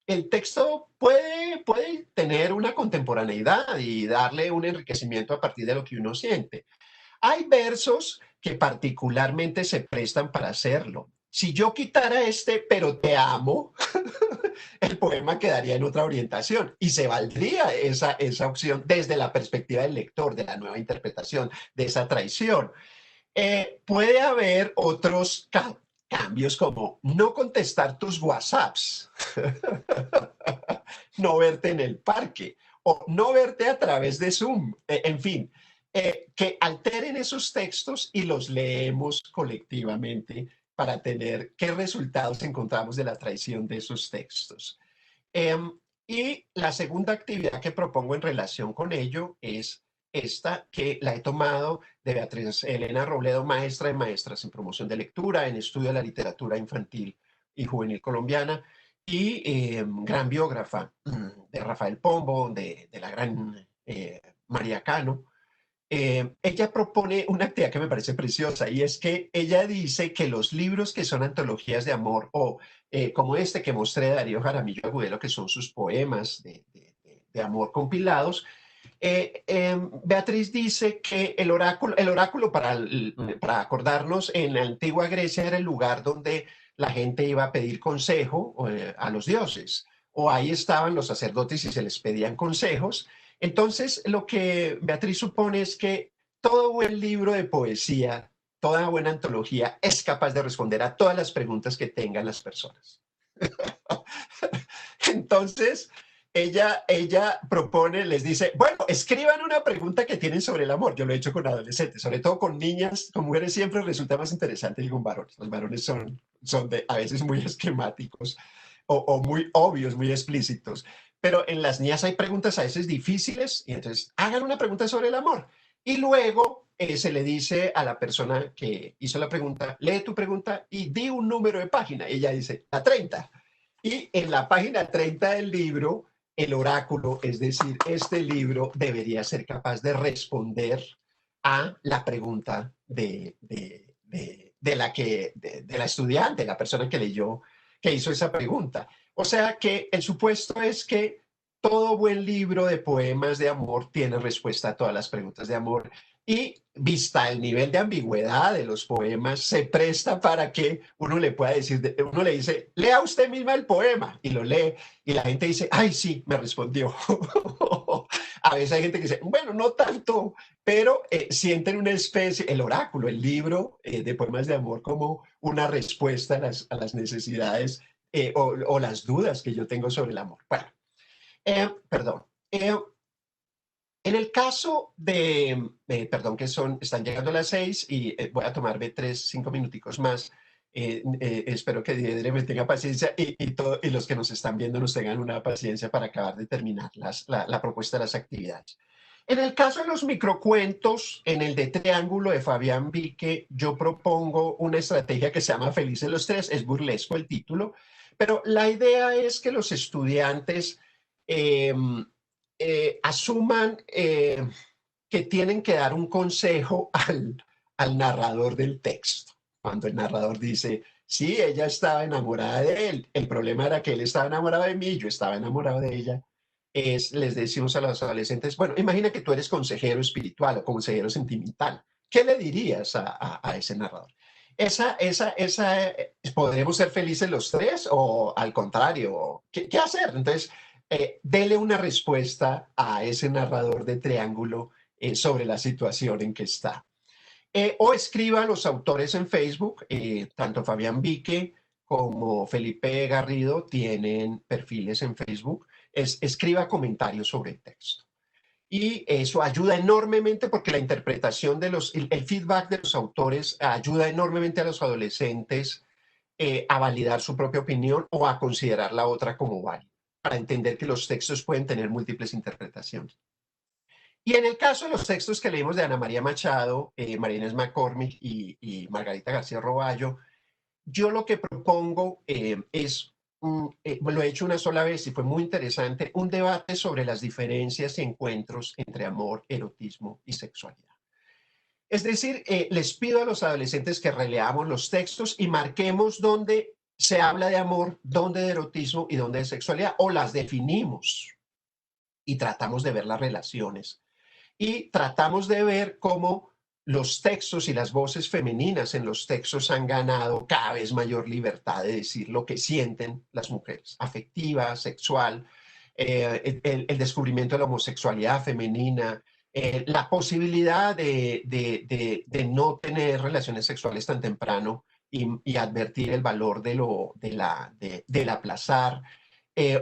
el texto puede tener una contemporaneidad y darle un enriquecimiento a partir de lo que uno siente. Hay versos que particularmente se prestan para hacerlo. Si yo quitara este, pero te amo, el poema quedaría en otra orientación y se valdría esa opción desde la perspectiva del lector, de la nueva interpretación, de esa traición. Puede haber otros cambios como no contestar tus WhatsApps, no verte en el parque o no verte a través de Zoom, en fin, que alteren esos textos y los leemos colectivamente para tener qué resultados encontramos de la traición de esos textos. Y la segunda actividad que propongo en relación con ello es esta que la he tomado de Beatriz Elena Robledo, maestra de maestras en promoción de lectura, en estudio de la literatura infantil y juvenil colombiana, y gran biógrafa de Rafael Pombo, de la gran María Cano. Ella propone una actividad que me parece preciosa y es que ella dice que los libros que son antologías de amor o como este que mostré de Darío Jaramillo Agudelo, que son sus poemas de amor compilados, Beatriz dice que el oráculo para acordarnos en la antigua Grecia era el lugar donde la gente iba a pedir consejo a los dioses, o ahí estaban los sacerdotes y se les pedían consejos. Entonces, lo que Beatriz supone es que todo buen libro de poesía, toda buena antología es capaz de responder a todas las preguntas que tengan las personas. Entonces, ella propone, les dice, bueno, escriban una pregunta que tienen sobre el amor. Yo lo he hecho con adolescentes, sobre todo con niñas, con mujeres siempre resulta más interesante que con varones. Los varones son a veces muy esquemáticos o muy obvios, muy explícitos. Pero en las niñas hay preguntas a veces difíciles y entonces hagan una pregunta sobre el amor. Y luego se le dice a la persona que hizo la pregunta, lee tu pregunta y di un número de página. Y ella dice, la 30. Y en la página 30 del libro, el oráculo, es decir, este libro debería ser capaz de responder a la pregunta de la estudiante, la persona que leyó, que hizo esa pregunta. O sea que el supuesto es que todo buen libro de poemas de amor tiene respuesta a todas las preguntas de amor Y vista el nivel de ambigüedad de los poemas, se presta para que uno le pueda decir, uno le dice, lea usted misma el poema, y lo lee, y la gente dice, ay, sí, me respondió. A veces hay gente que dice, bueno, no tanto, pero sienten una especie, el oráculo, el libro de poemas de amor como una respuesta a las necesidades o las dudas que yo tengo sobre el amor. Bueno, perdón. En el caso perdón, están llegando las 6 y voy a tomarme 5 minuticos más. Espero que Diedre me tenga paciencia y los que nos están viendo nos tengan una paciencia para acabar de terminar la propuesta de las actividades. En el caso de los microcuentos, en el de Triángulo de Fabián Vique, yo propongo una estrategia que se llama Felices los Tres, es burlesco el título, pero la idea es que los estudiantes eh, asuman que tienen que dar un consejo al narrador del texto. Cuando el narrador dice, sí, ella estaba enamorada de él, el problema era que él estaba enamorado de mí, yo estaba enamorado de ella, les decimos a los adolescentes, bueno, imagina que tú eres consejero espiritual o consejero sentimental, ¿qué le dirías a ese narrador? ¿Podremos ser felices los tres o al contrario? ¿Qué hacer? Entonces, dele una respuesta a ese narrador de Triángulo sobre la situación en que está. O escriba a los autores en Facebook, tanto Fabián Vique como Felipe Garrido tienen perfiles en Facebook, escriba comentarios sobre el texto. Y eso ayuda enormemente porque la interpretación el feedback de los autores ayuda enormemente a los adolescentes a validar su propia opinión o a considerar la otra como válida, para entender que los textos pueden tener múltiples interpretaciones. Y en el caso de los textos que leímos de Ana María Machado, María Inés McCormick y Margarita García Roballo, yo lo que propongo lo he hecho una sola vez y fue muy interesante, un debate sobre las diferencias y encuentros entre amor, erotismo y sexualidad. Es decir, les pido a los adolescentes que releamos los textos y marquemos dónde se habla de amor, dónde de erotismo y dónde de sexualidad, o las definimos y tratamos de ver las relaciones. Y tratamos de ver cómo los textos y las voces femeninas en los textos han ganado cada vez mayor libertad de decir lo que sienten las mujeres, afectiva, sexual, el descubrimiento de la homosexualidad femenina, la posibilidad de no tener relaciones sexuales tan temprano y advertir el valor del aplazar,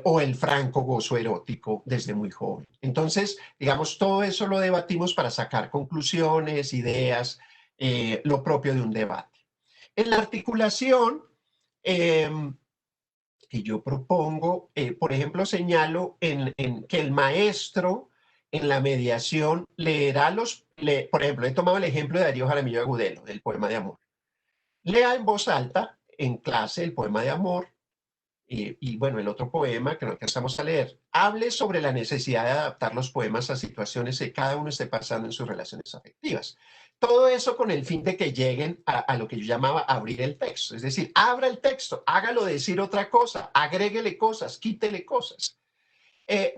o el franco gozo erótico desde muy joven. Entonces, digamos, todo eso lo debatimos para sacar conclusiones, ideas, lo propio de un debate. En la articulación que yo propongo, por ejemplo, señalo que el maestro en la mediación leerá por ejemplo, he tomado el ejemplo de Darío Jaramillo Agudelo, del poema de amor. Lea en voz alta, en clase, el poema de amor, y bueno, el otro poema que no alcanzamos a leer, hable sobre la necesidad de adaptar los poemas a situaciones que cada uno esté pasando en sus relaciones afectivas. Todo eso con el fin de que lleguen a lo que yo llamaba abrir el texto. Es decir, abra el texto, hágalo decir otra cosa, agréguele cosas, quítele cosas.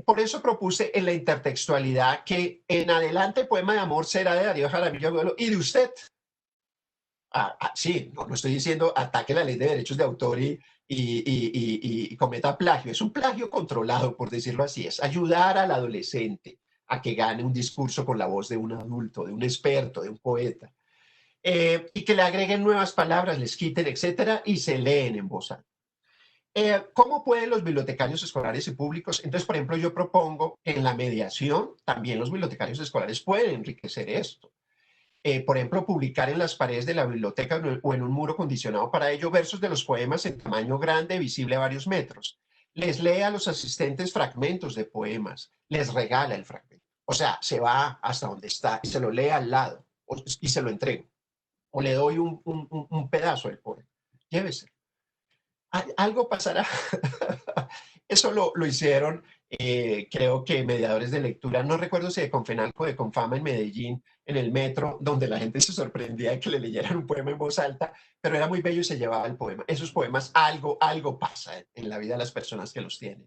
Por eso propuse en la intertextualidad que en adelante el poema de amor será de Darío Jaramillo Agudelo y de usted. Sí, no estoy diciendo ataque la ley de derechos de autor y cometa plagio. Es un plagio controlado, por decirlo así. Es ayudar al adolescente a que gane un discurso con la voz de un adulto, de un experto, de un poeta. Y que le agreguen nuevas palabras, les quiten, etcétera, y se leen en voz alta. ¿Cómo pueden los bibliotecarios escolares y públicos? Entonces, por ejemplo, yo propongo que en la mediación también los bibliotecarios escolares pueden enriquecer esto. Por ejemplo, publicar en las paredes de la biblioteca o en un muro condicionado para ello versos de los poemas en tamaño grande, visible a varios metros. Les lee a los asistentes fragmentos de poemas, les regala el fragmento. O sea, se va hasta donde está y se lo lee al lado y se lo entrego. O le doy un pedazo del poema. Llévese. Algo pasará. Eso lo hicieron, creo que mediadores de lectura, no recuerdo si de Confenalco o de Confama en Medellín, en el metro, donde la gente se sorprendía de que le leyeran un poema en voz alta, pero era muy bello y se llevaba el poema. Esos poemas, algo pasa en la vida de las personas que los tienen.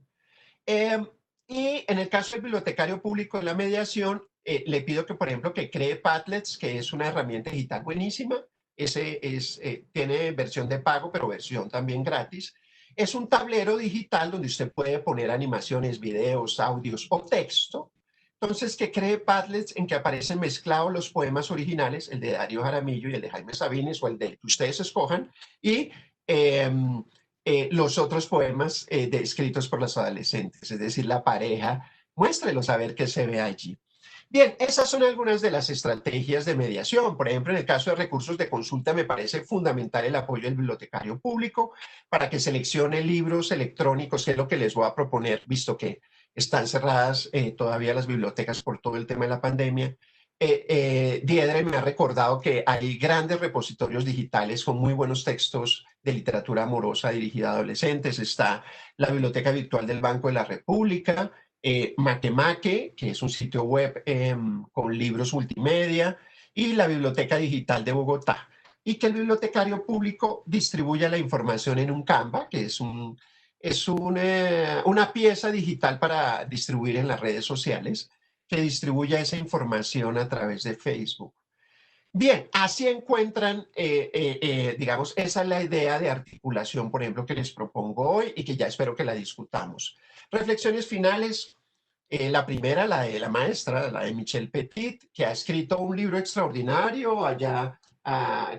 Y en el caso del bibliotecario público de la mediación, le pido que, por ejemplo, que cree Padlets, que es una herramienta digital buenísima. Tiene versión de pago, pero versión también gratis. Es un tablero digital donde usted puede poner animaciones, videos, audios o texto. Entonces, que cree Padlets en que aparecen mezclados los poemas originales, el de Darío Jaramillo y el de Jaime Sabines o el de que ustedes escojan, y eh, los otros poemas escritos por los adolescentes, es decir, la pareja, muéstrelos a ver qué se ve allí. Bien, esas son algunas de las estrategias de mediación. Por ejemplo, en el caso de recursos de consulta, me parece fundamental el apoyo del bibliotecario público para que seleccione libros electrónicos, que es lo que les voy a proponer, visto que están cerradas todavía las bibliotecas por todo el tema de la pandemia. Diedre me ha recordado que hay grandes repositorios digitales con muy buenos textos de literatura amorosa dirigida a adolescentes. Está la Biblioteca Virtual del Banco de la República, Makemake, que es un sitio web con libros multimedia, y la Biblioteca Digital de Bogotá. Y que el bibliotecario público distribuya la información en un Canva, que una pieza digital para distribuir en las redes sociales, que distribuya esa información a través de Facebook. Bien, así encuentran, digamos, esa es la idea de articulación, por ejemplo, que les propongo hoy y que ya espero que la discutamos. Reflexiones finales. La primera, la de la maestra, la de Michelle Petit, que ha escrito un libro extraordinario allá,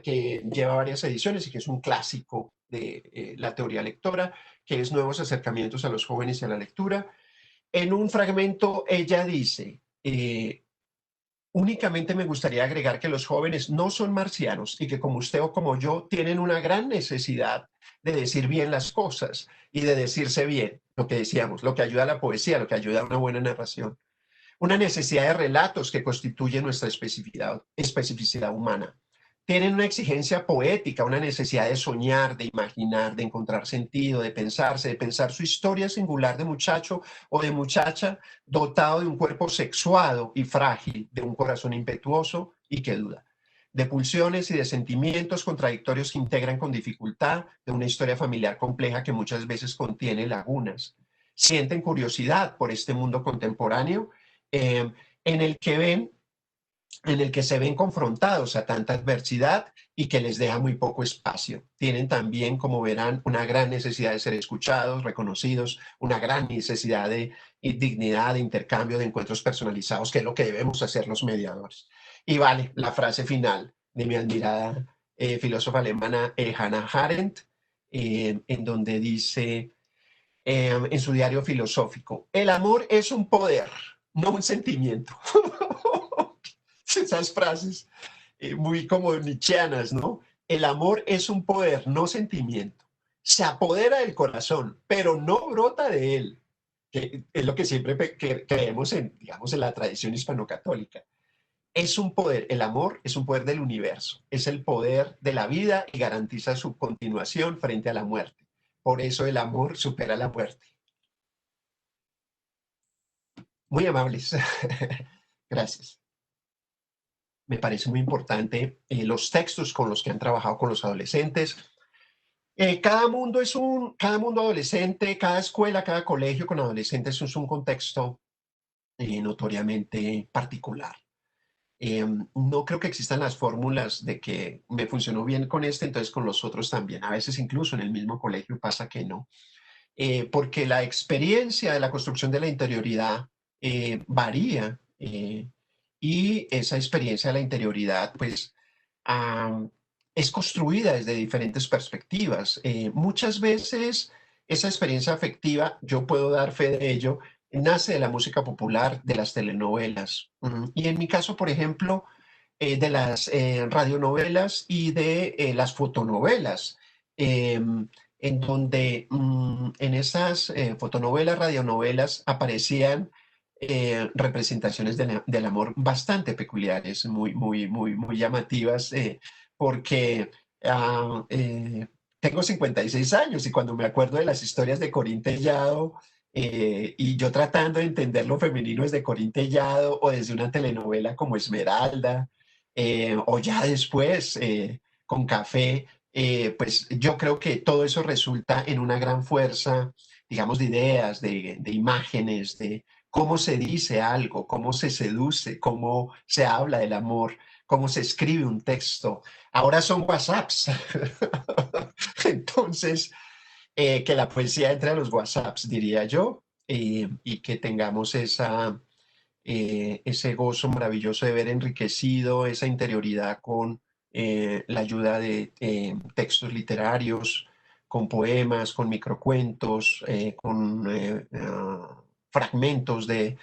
que lleva varias ediciones y que es un clásico de la teoría lectora, que es Nuevos acercamientos a los jóvenes y a la lectura. En un fragmento ella dice, únicamente me gustaría agregar que los jóvenes no son marcianos y que como usted o como yo tienen una gran necesidad de decir bien las cosas y de decirse bien, lo que decíamos, lo que ayuda a la poesía, lo que ayuda a una buena narración. Una necesidad de relatos que constituye nuestra especificidad humana. Tienen una exigencia poética, una necesidad de soñar, de imaginar, de encontrar sentido, de pensarse, de pensar su historia singular de muchacho o de muchacha dotado de un cuerpo sexuado y frágil, de un corazón impetuoso y que duda, de pulsiones y de sentimientos contradictorios que integran con dificultad, de una historia familiar compleja que muchas veces contiene lagunas. Sienten curiosidad por este mundo contemporáneo eh, en el que ven en el que se ven confrontados a tanta adversidad y que les deja muy poco espacio. Tienen también, como verán, una gran necesidad de ser escuchados, reconocidos, una gran necesidad de dignidad, de intercambio, de encuentros personalizados, que es lo que debemos hacer los mediadores. Y vale, la frase final de mi admirada filósofa alemana Hannah Arendt, en donde dice en su diario filosófico, el amor es un poder, no un sentimiento. Esas frases muy como nietzscheanas, ¿no? El amor es un poder, no sentimiento. Se apodera del corazón, pero no brota de él, que es lo que siempre creemos en, digamos, en la tradición hispano-católica. Es un poder, el amor es un poder del universo, es el poder de la vida y garantiza su continuación frente a la muerte. Por eso el amor supera la muerte. Muy amables. Gracias. Me parece muy importante los textos con los que han trabajado con los adolescentes. Cada mundo adolescente, cada escuela, cada colegio con adolescentes es un contexto notoriamente particular. No creo que existan las fórmulas de que me funcionó bien con este, entonces con los otros también. A veces incluso en el mismo colegio pasa que no. Porque la experiencia de la construcción de la interioridad varía y esa experiencia de la interioridad pues es construida desde diferentes perspectivas. Muchas veces esa experiencia afectiva, yo puedo dar fe de ello, nace de la música popular, de las telenovelas. Y en mi caso, por ejemplo, de las radionovelas y de las fotonovelas. En donde en esas fotonovelas, radionovelas aparecían representaciones del amor bastante peculiares, muy llamativas, porque ah, eh, tengo 56 años y cuando me acuerdo de las historias de Corín Tellado, y yo tratando de entender lo femenino desde Corín Tellado o desde una telenovela como Esmeralda, o ya después con Café, pues yo creo que todo eso resulta en una gran fuerza, digamos, de ideas, de imágenes, de cómo se dice algo, cómo se seduce, cómo se habla del amor, cómo se escribe un texto. Ahora son WhatsApps. Entonces, que la poesía entre a los WhatsApps, diría yo, y que tengamos ese gozo maravilloso de ver enriquecido esa interioridad con la ayuda de textos literarios, con poemas, con microcuentos, con fragmentos de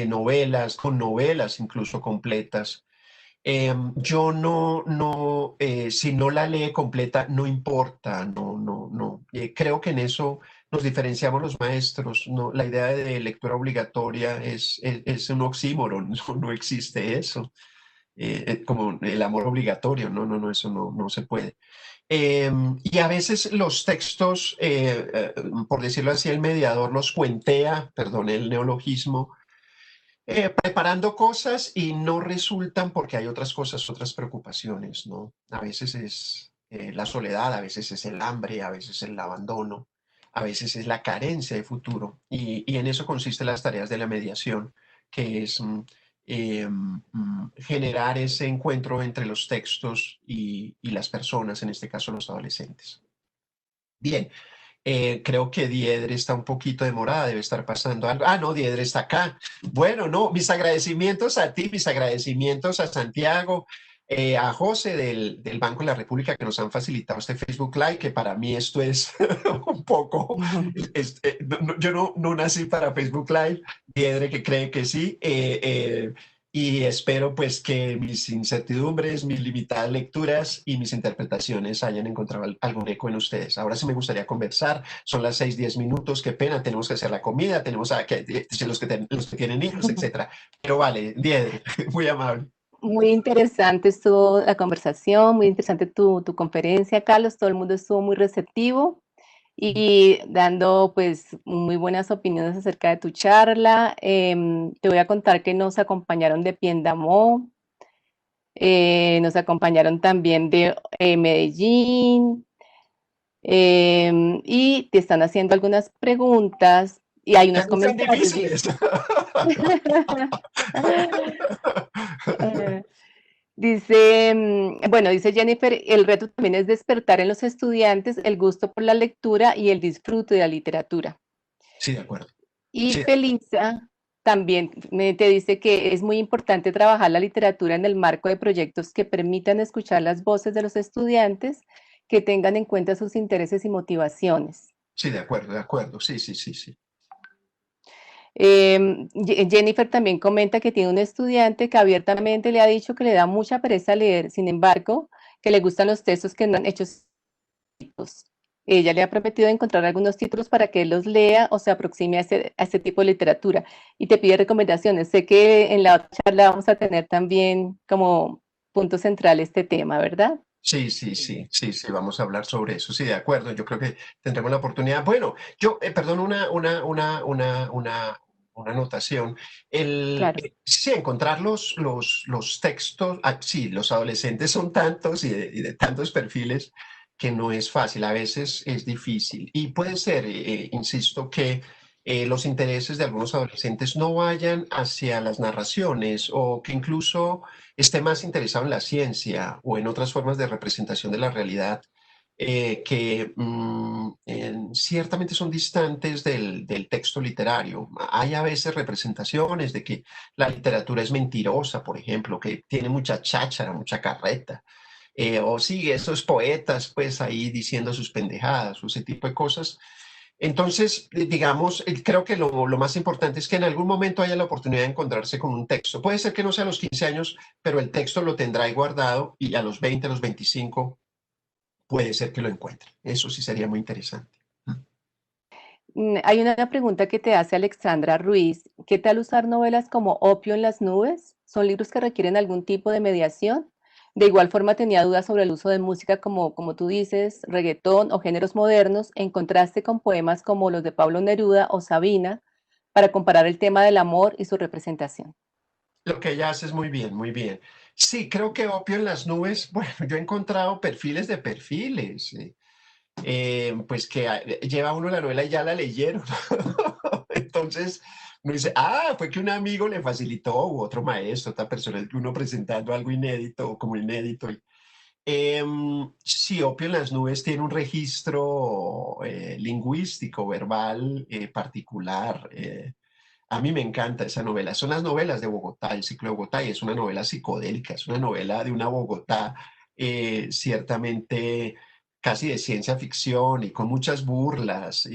novelas, con novelas incluso completas. Yo si no la lee completa, no importa, no. Creo que en eso nos diferenciamos los maestros, no, la idea de lectura obligatoria es un oxímoron, no existe eso, como el amor obligatorio, no, eso no se puede. Y a veces los textos, por decirlo así, el mediador los cuentea, perdón el neologismo, preparando cosas y no resultan porque hay otras cosas, otras preocupaciones, ¿no? A veces es la soledad, a veces es el hambre, a veces es el abandono, a veces es la carencia de futuro. Y en eso consisten las tareas de la mediación, que es generar ese encuentro entre los textos y las personas, en este caso los adolescentes. Bien, creo que Diedre está un poquito demorada, debe estar pasando algo. Ah, no, Diedre está acá. Bueno, no, mis agradecimientos a ti, mis agradecimientos a Santiago, a José del Banco de la República que nos han facilitado este Facebook Live, que para mí esto es un poco, yo no nací para Facebook Live, Diedre que cree que sí. Y espero pues que mis incertidumbres, mis limitadas lecturas y mis interpretaciones hayan encontrado algún eco en ustedes. Ahora sí me gustaría conversar. Son las 6:10, qué pena, tenemos que hacer la comida, tenemos los que tienen hijos, etcétera. Pero vale, Diedre, muy amable. Muy interesante estuvo la conversación, muy interesante tu conferencia, Carlos. Todo el mundo estuvo muy receptivo y dando pues muy buenas opiniones acerca de tu charla. Te voy a contar que nos acompañaron de Piendamó, nos acompañaron también de Medellín, y te están haciendo algunas preguntas y hay unos No sean comentarios. difíciles. Dice, bueno, dice Jennifer, el reto también es despertar en los estudiantes el gusto por la lectura y el disfrute de la literatura. Sí, de acuerdo. Y Sí, Felisa también te dice que es muy importante trabajar la literatura en el marco de proyectos que permitan escuchar las voces de los estudiantes, que tengan en cuenta sus intereses y motivaciones. sí, de acuerdo, de acuerdo. Sí, sí, sí, sí. Jennifer también comenta que tiene un estudiante que abiertamente le ha dicho que le da mucha pereza leer, sin embargo, que le gustan los textos que no han hecho. Ella le ha prometido encontrar algunos títulos para que él los lea o se aproxime a este tipo de literatura y te pide recomendaciones. Sé que en la otra charla vamos a tener también como punto central este tema, ¿verdad? Sí, sí, sí, sí, sí, vamos a hablar sobre eso. Sí, de acuerdo. Yo creo que tendremos la oportunidad. Bueno, perdón, una anotación. Claro. Sí, encontrar los textos, sí, los adolescentes son tantos y de tantos perfiles que no es fácil, a veces es difícil. Y puede ser, insisto, que los intereses de algunos adolescentes no vayan hacia las narraciones o que incluso esté más interesado en la ciencia o en otras formas de representación de la realidad que ciertamente son distantes del texto literario. Hay a veces representaciones de que la literatura es mentirosa, por ejemplo, que tiene mucha cháchara, mucha carreta. O sí, esos poetas, pues ahí diciendo sus pendejadas o ese tipo de cosas. Entonces, digamos, creo que lo más importante es que en algún momento haya la oportunidad de encontrarse con un texto. Puede ser que no sea a los 15 años, pero el texto lo tendrá ahí guardado y a los 20, a los 25, puede ser que lo encuentre. Eso sí sería muy interesante. Hay una pregunta que te hace Alexandra Ruiz. ¿Qué tal usar novelas como Opio en las nubes? ¿Son libros que requieren algún tipo de mediación? De igual forma tenía dudas sobre el uso de música como tú dices, reggaetón o géneros modernos, en contraste con poemas como los de Pablo Neruda o Sabina, para comparar el tema del amor y su representación. Lo que ella hace es muy bien, muy bien. Sí, creo que Opio en las nubes, bueno, yo he encontrado perfiles de perfiles. Pues que lleva uno la novela y ya la leyeron. Entonces, Uno dice, ah, fue que un amigo le facilitó, u otro maestro, otra persona, uno presentando algo inédito o como inédito. Sí, Opio en las nubes tiene un registro lingüístico, verbal particular. A mí me encanta esa novela. Son las novelas de Bogotá, el ciclo de Bogotá, y es una novela psicodélica, es una novela de una Bogotá ciertamente casi de ciencia ficción y con muchas burlas.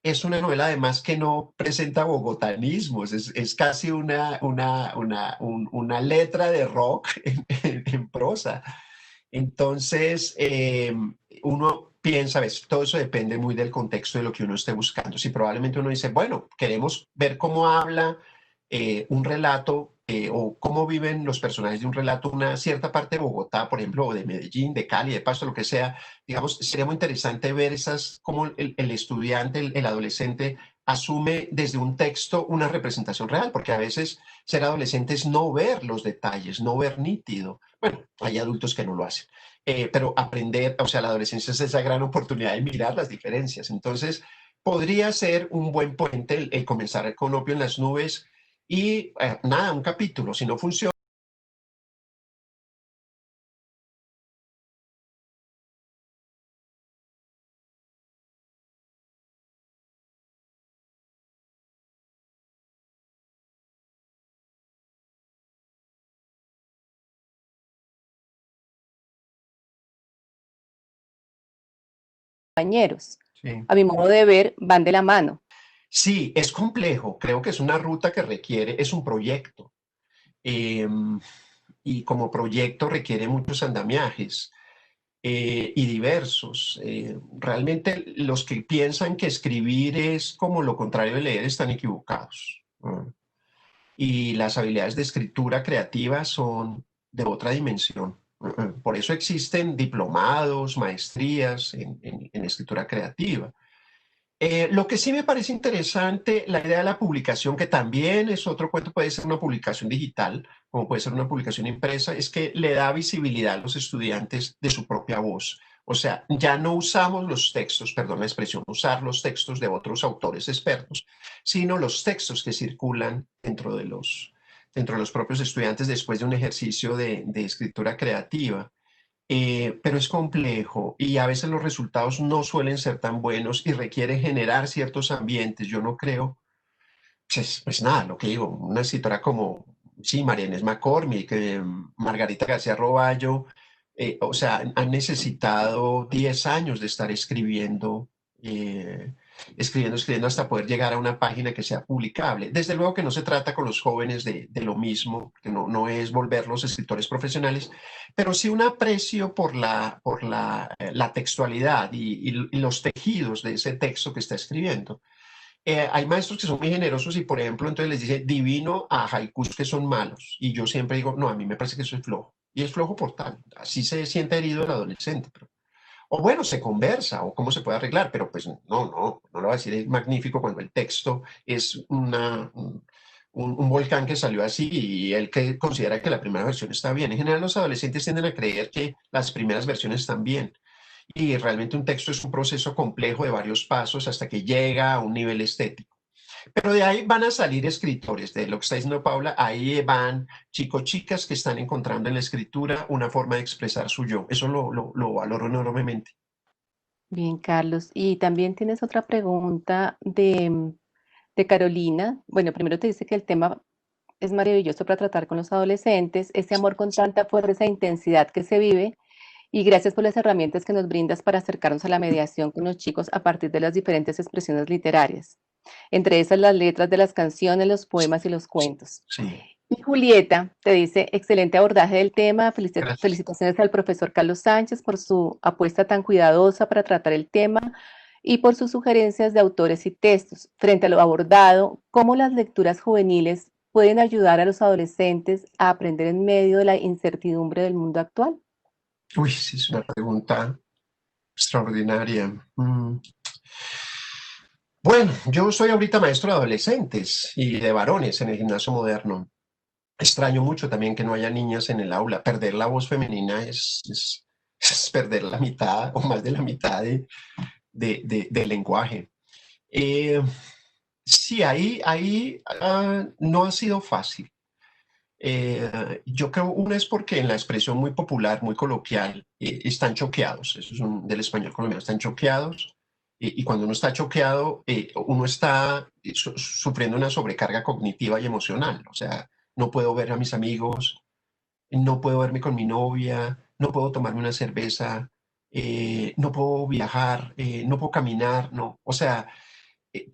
Es una novela además que no presenta bogotanismos, es casi una letra de rock en prosa. Entonces, uno piensa, ves, todo eso depende muy del contexto de lo que uno esté buscando. Si probablemente uno dice, bueno, queremos ver cómo habla un relato o cómo viven los personajes de un relato, una cierta parte de Bogotá, por ejemplo, o de Medellín, de Cali, de Pasto, lo que sea, digamos, sería muy interesante ver esas, cómo el estudiante, el adolescente, asume desde un texto una representación real, porque a veces ser adolescente es no ver los detalles, no ver nítido. Bueno, hay adultos que no lo hacen, pero aprender, o sea, la adolescencia es esa gran oportunidad de mirar las diferencias. Entonces, podría ser un buen puente el comenzar con Opio en las nubes y nada, un capítulo, si no funciona. Compañeros, Sí. a mi modo de ver, van de la mano. Sí, es complejo, creo que es una ruta que requiere, es un proyecto. eh, y como proyecto requiere muchos andamiajes y diversos. Realmente los que piensan que escribir es como lo contrario de leer están equivocados. Y las habilidades de escritura creativa son de otra dimensión. Por eso existen diplomados, maestrías en escritura creativa. Lo que sí me parece interesante, la idea de la publicación, que también es otro cuento, puede ser una publicación digital, como puede ser una publicación impresa, es que le da visibilidad a los estudiantes de su propia voz. O sea, ya no usamos los textos, perdón la expresión, usar los textos de otros autores expertos, sino los textos que circulan dentro de los propios estudiantes después de un ejercicio de escritura creativa. Pero es complejo y a veces los resultados no suelen ser tan buenos y requieren generar ciertos ambientes. Yo no creo, pues nada, lo que digo, una escritora como, sí, María Inés McCormick, Margarita García Roballo, o sea, han necesitado 10 años de estar escribiendo, escribiendo hasta poder llegar a una página que sea publicable. Desde luego que no se trata con los jóvenes de lo mismo, que no es volverlos escritores profesionales, pero sí un aprecio la textualidad y los tejidos de ese texto que está escribiendo. Hay maestros que son muy generosos y, por ejemplo, entonces les dice divino a haikus que son malos. Y yo siempre digo, no, a mí me parece que eso es flojo. Y es flojo por tal. Así se siente herido el adolescente. O bueno, se conversa o cómo se puede arreglar, pero pues no lo va a decir es magnífico cuando el texto es un volcán que salió así y él que considera que la primera versión está bien. En general, los adolescentes tienden a creer que las primeras versiones están bien. Y realmente un texto es un proceso complejo de varios pasos hasta que llega a un nivel estético. Pero de ahí van a salir escritores, de lo que está diciendo Paula, ahí van chicos, chicas que están encontrando en la escritura una forma de expresar su yo. Eso lo valoro enormemente. Bien, Carlos. Y también tienes otra pregunta de Carolina. Bueno, primero te dice que el tema es maravilloso para tratar con los adolescentes, ese amor con tanta fuerza e intensidad que se vive. Y gracias por las herramientas que nos brindas para acercarnos a la mediación con los chicos a partir de las diferentes expresiones literarias, entre esas las letras de las canciones, los poemas y los cuentos. Sí, Y Julieta te dice, excelente abordaje del tema, gracias. felicitaciones al profesor Carlos Sánchez por su apuesta tan cuidadosa para tratar el tema y por sus sugerencias de autores y textos. Frente a lo abordado, ¿cómo las lecturas juveniles pueden ayudar a los adolescentes a aprender en medio de la incertidumbre del mundo actual? Uy, sí, es una pregunta extraordinaria. Bueno, yo soy ahorita maestro de adolescentes y de varones en el gimnasio moderno. Extraño mucho también que no haya niñas en el aula. Perder la voz femenina es perder la mitad o más de la mitad del lenguaje. Eh, Sí, no ha sido fácil. Yo creo, una es porque en la expresión muy popular, muy coloquial, están choqueados, eso es del español colombiano, están choqueados, y cuando uno está choqueado, uno está sufriendo una sobrecarga cognitiva y emocional, o sea, no puedo ver a mis amigos, no puedo verme con mi novia, no puedo tomarme una cerveza, no puedo viajar, no puedo caminar, no, o sea,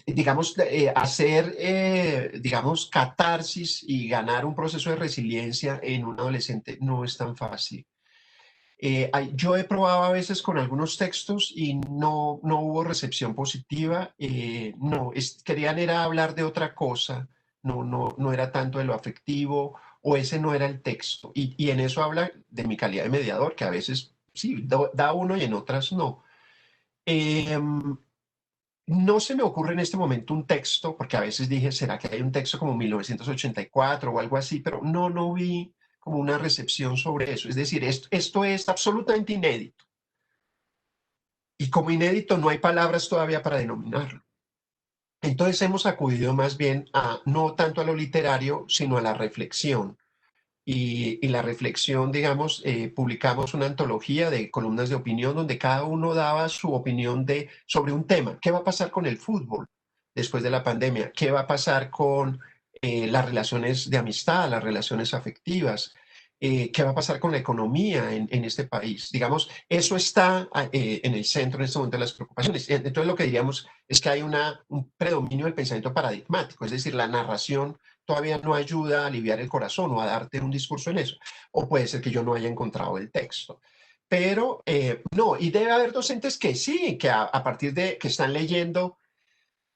digamos, hacer, digamos, catarsis y ganar un proceso de resiliencia en un adolescente no es tan fácil. Yo he probado a veces con algunos textos y no hubo recepción positiva. No, querían era hablar de otra cosa, no era tanto de lo afectivo o ese no era el texto. Y en eso habla de mi calidad de mediador, que a veces sí, da uno y en otras no. Em, no se me ocurre en este momento un texto, porque a veces dije, ¿será que hay un texto como 1984 o algo así? Pero no vi como una recepción sobre eso. Es decir, esto es absolutamente inédito. Y como inédito no hay palabras todavía para denominarlo. Entonces hemos acudido más bien a no tanto a lo literario, sino a la reflexión. Y la reflexión, digamos, publicamos una antología de columnas de opinión donde cada uno daba su opinión sobre un tema. ¿Qué va a pasar con el fútbol después de la pandemia? ¿Qué va a pasar con las relaciones de amistad, las relaciones afectivas? ¿Qué va a pasar con la economía en este país? Digamos, eso está en el centro en este momento de las preocupaciones. Entonces, lo que diríamos es que hay un predominio del pensamiento paradigmático, es decir, la narración todavía no ayuda a aliviar el corazón o a darte un discurso en eso. O puede ser que yo no haya encontrado el texto. Pero no, y debe haber docentes que sí, que a partir de que están leyendo,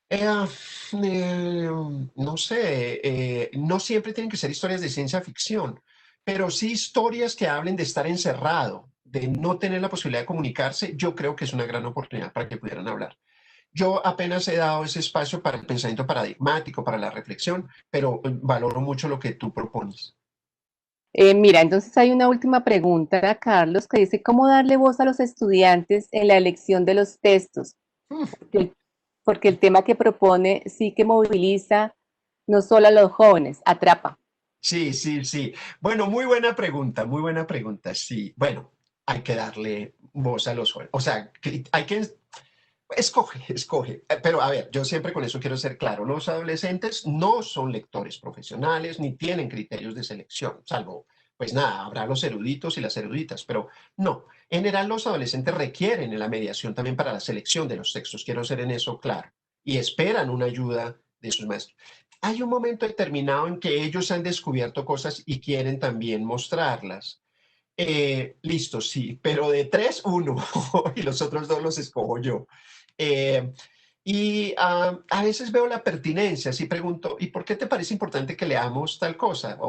eh, no sé, no siempre tienen que ser historias de ciencia ficción, pero sí historias que hablen de estar encerrado, de no tener la posibilidad de comunicarse, yo creo que es una gran oportunidad para que pudieran hablar. Yo apenas he dado ese espacio para el pensamiento paradigmático, para la reflexión, pero valoro mucho lo que tú propones. Mira, entonces hay una última pregunta, Carlos, que dice, ¿cómo darle voz a los estudiantes en la elección de los textos? Mm, Porque porque el tema que propone sí que moviliza no solo a los jóvenes, atrapa. sí, sí, sí. Bueno, muy buena pregunta, sí. Bueno, hay que darle voz a los jóvenes. O sea, hay que escoge. Pero a ver, yo siempre con eso quiero ser claro. Los adolescentes no son lectores profesionales ni tienen criterios de selección, salvo, pues nada, habrá los eruditos y las eruditas, pero no. En general, los adolescentes requieren en la mediación también para la selección de los textos. Quiero ser en eso claro. Y esperan una ayuda de sus maestros. Hay un momento determinado en que ellos han descubierto cosas y quieren también mostrarlas. Listo, sí, pero de tres, uno, y los otros dos los escojo yo. Eh, a veces veo la pertinencia, si pregunto, ¿y por qué te parece importante que leamos tal cosa?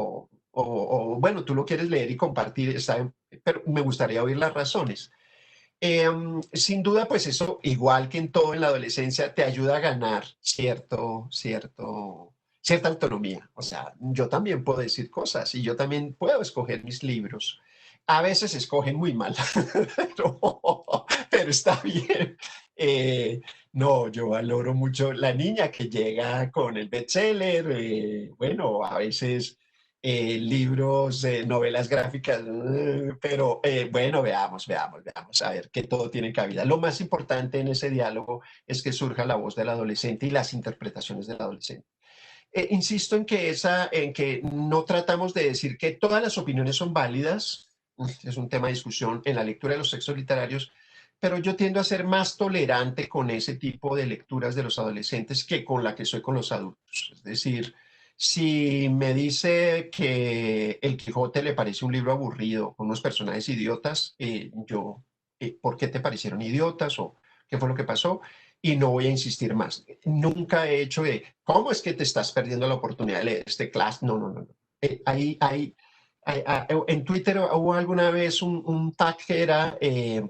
Bueno, tú lo quieres leer y compartir, está bien, pero me gustaría oír las razones. Sin duda, pues eso, igual que en todo en la adolescencia, te ayuda a ganar cierta autonomía. O sea, yo también puedo decir cosas y yo también puedo escoger mis libros. A veces escogen muy mal, pero, pero está bien. No, yo valoro mucho la niña que llega con el bestseller. Bueno, a veces libros, novelas gráficas, pero bueno, veamos, a ver, que todo tiene cabida. Lo más importante en ese diálogo es que surja la voz del adolescente y las interpretaciones del adolescente. Insisto en que no tratamos de decir que todas las opiniones son válidas, es un tema de discusión en la lectura de los textos literarios, pero yo tiendo a ser más tolerante con ese tipo de lecturas de los adolescentes que con la que soy con los adultos. Es decir, si me dice que El Quijote le parece un libro aburrido, con unos personajes idiotas, ¿por qué te parecieron idiotas? ¿O qué fue lo que pasó? Y no voy a insistir más. Nunca he hecho de, ¿cómo es que te estás perdiendo la oportunidad de leer este class? No. En Twitter hubo alguna vez un tag que era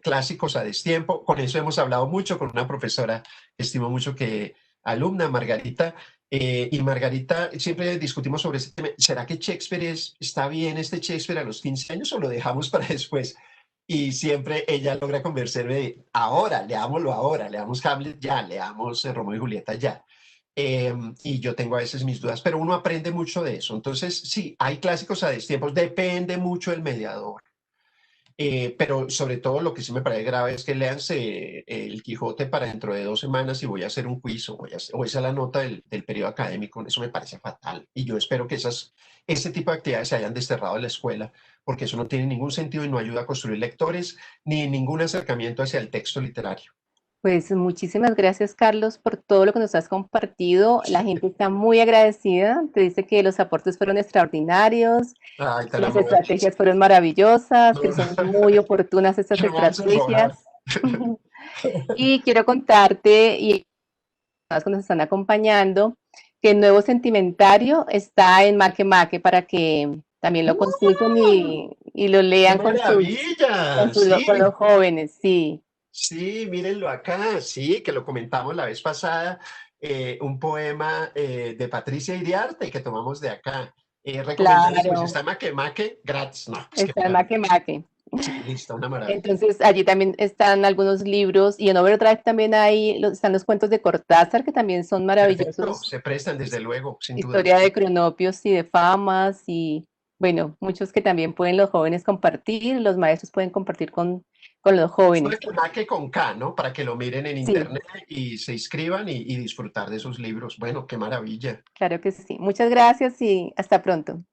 clásicos a destiempo. Con eso hemos hablado mucho con una profesora que estimo mucho que alumna, Margarita, y Margarita, siempre discutimos sobre ese tema. ¿Será que Shakespeare está bien este Shakespeare a los 15 años o lo dejamos para después? Y siempre ella logra convencerme de, ahora, leámoslo ahora, leamos Hamlet ya, leamos Romeo y Julieta ya. y yo tengo a veces mis dudas, pero uno aprende mucho de eso. Entonces, sí, hay clásicos a destiempos, depende mucho del mediador. Pero sobre todo lo que sí me parece grave es que léanse El Quijote para dentro de 2 semanas y voy a hacer un quiz o esa es la nota del periodo académico. Eso me parece fatal. Y yo espero que ese tipo de actividades se hayan desterrado de la escuela, porque eso no tiene ningún sentido y no ayuda a construir lectores ni ningún acercamiento hacia el texto literario. Pues muchísimas gracias, Carlos, por todo lo que nos has compartido. La gente está muy agradecida. Te dice que los aportes fueron extraordinarios, Ay, te lo las mereces. estrategias fueron maravillosas, No, que son muy oportunas estas no vamos a robar. estrategias. Y quiero contarte, y las que nos están acompañando, que el nuevo Sentimentario está en Make Make para que también lo consulten y lo ¡Qué lean maravilla! con Sí, los jóvenes, sí. sí, mírenlo acá, sí, que lo comentamos la vez pasada, un poema de Patricia Iriarte que tomamos de acá. Recomendadísimos, Claro, está Maque Maque, gratis, no, es que está en Make Make. sí, listo, una maravilla. Entonces, allí también están algunos libros y en Overdrive también están los cuentos de Cortázar que también son Perfecto, maravillosos. se prestan desde luego, sin duda. Historia de cronopios y de famas y bueno, muchos que también pueden los jóvenes compartir, los maestros pueden compartir con los Es jóvenes. Maque Maque con K, ¿no? Para que lo miren en Sí, internet y se inscriban y disfrutar de esos libros. Bueno, qué maravilla. claro que sí. Muchas gracias y hasta pronto.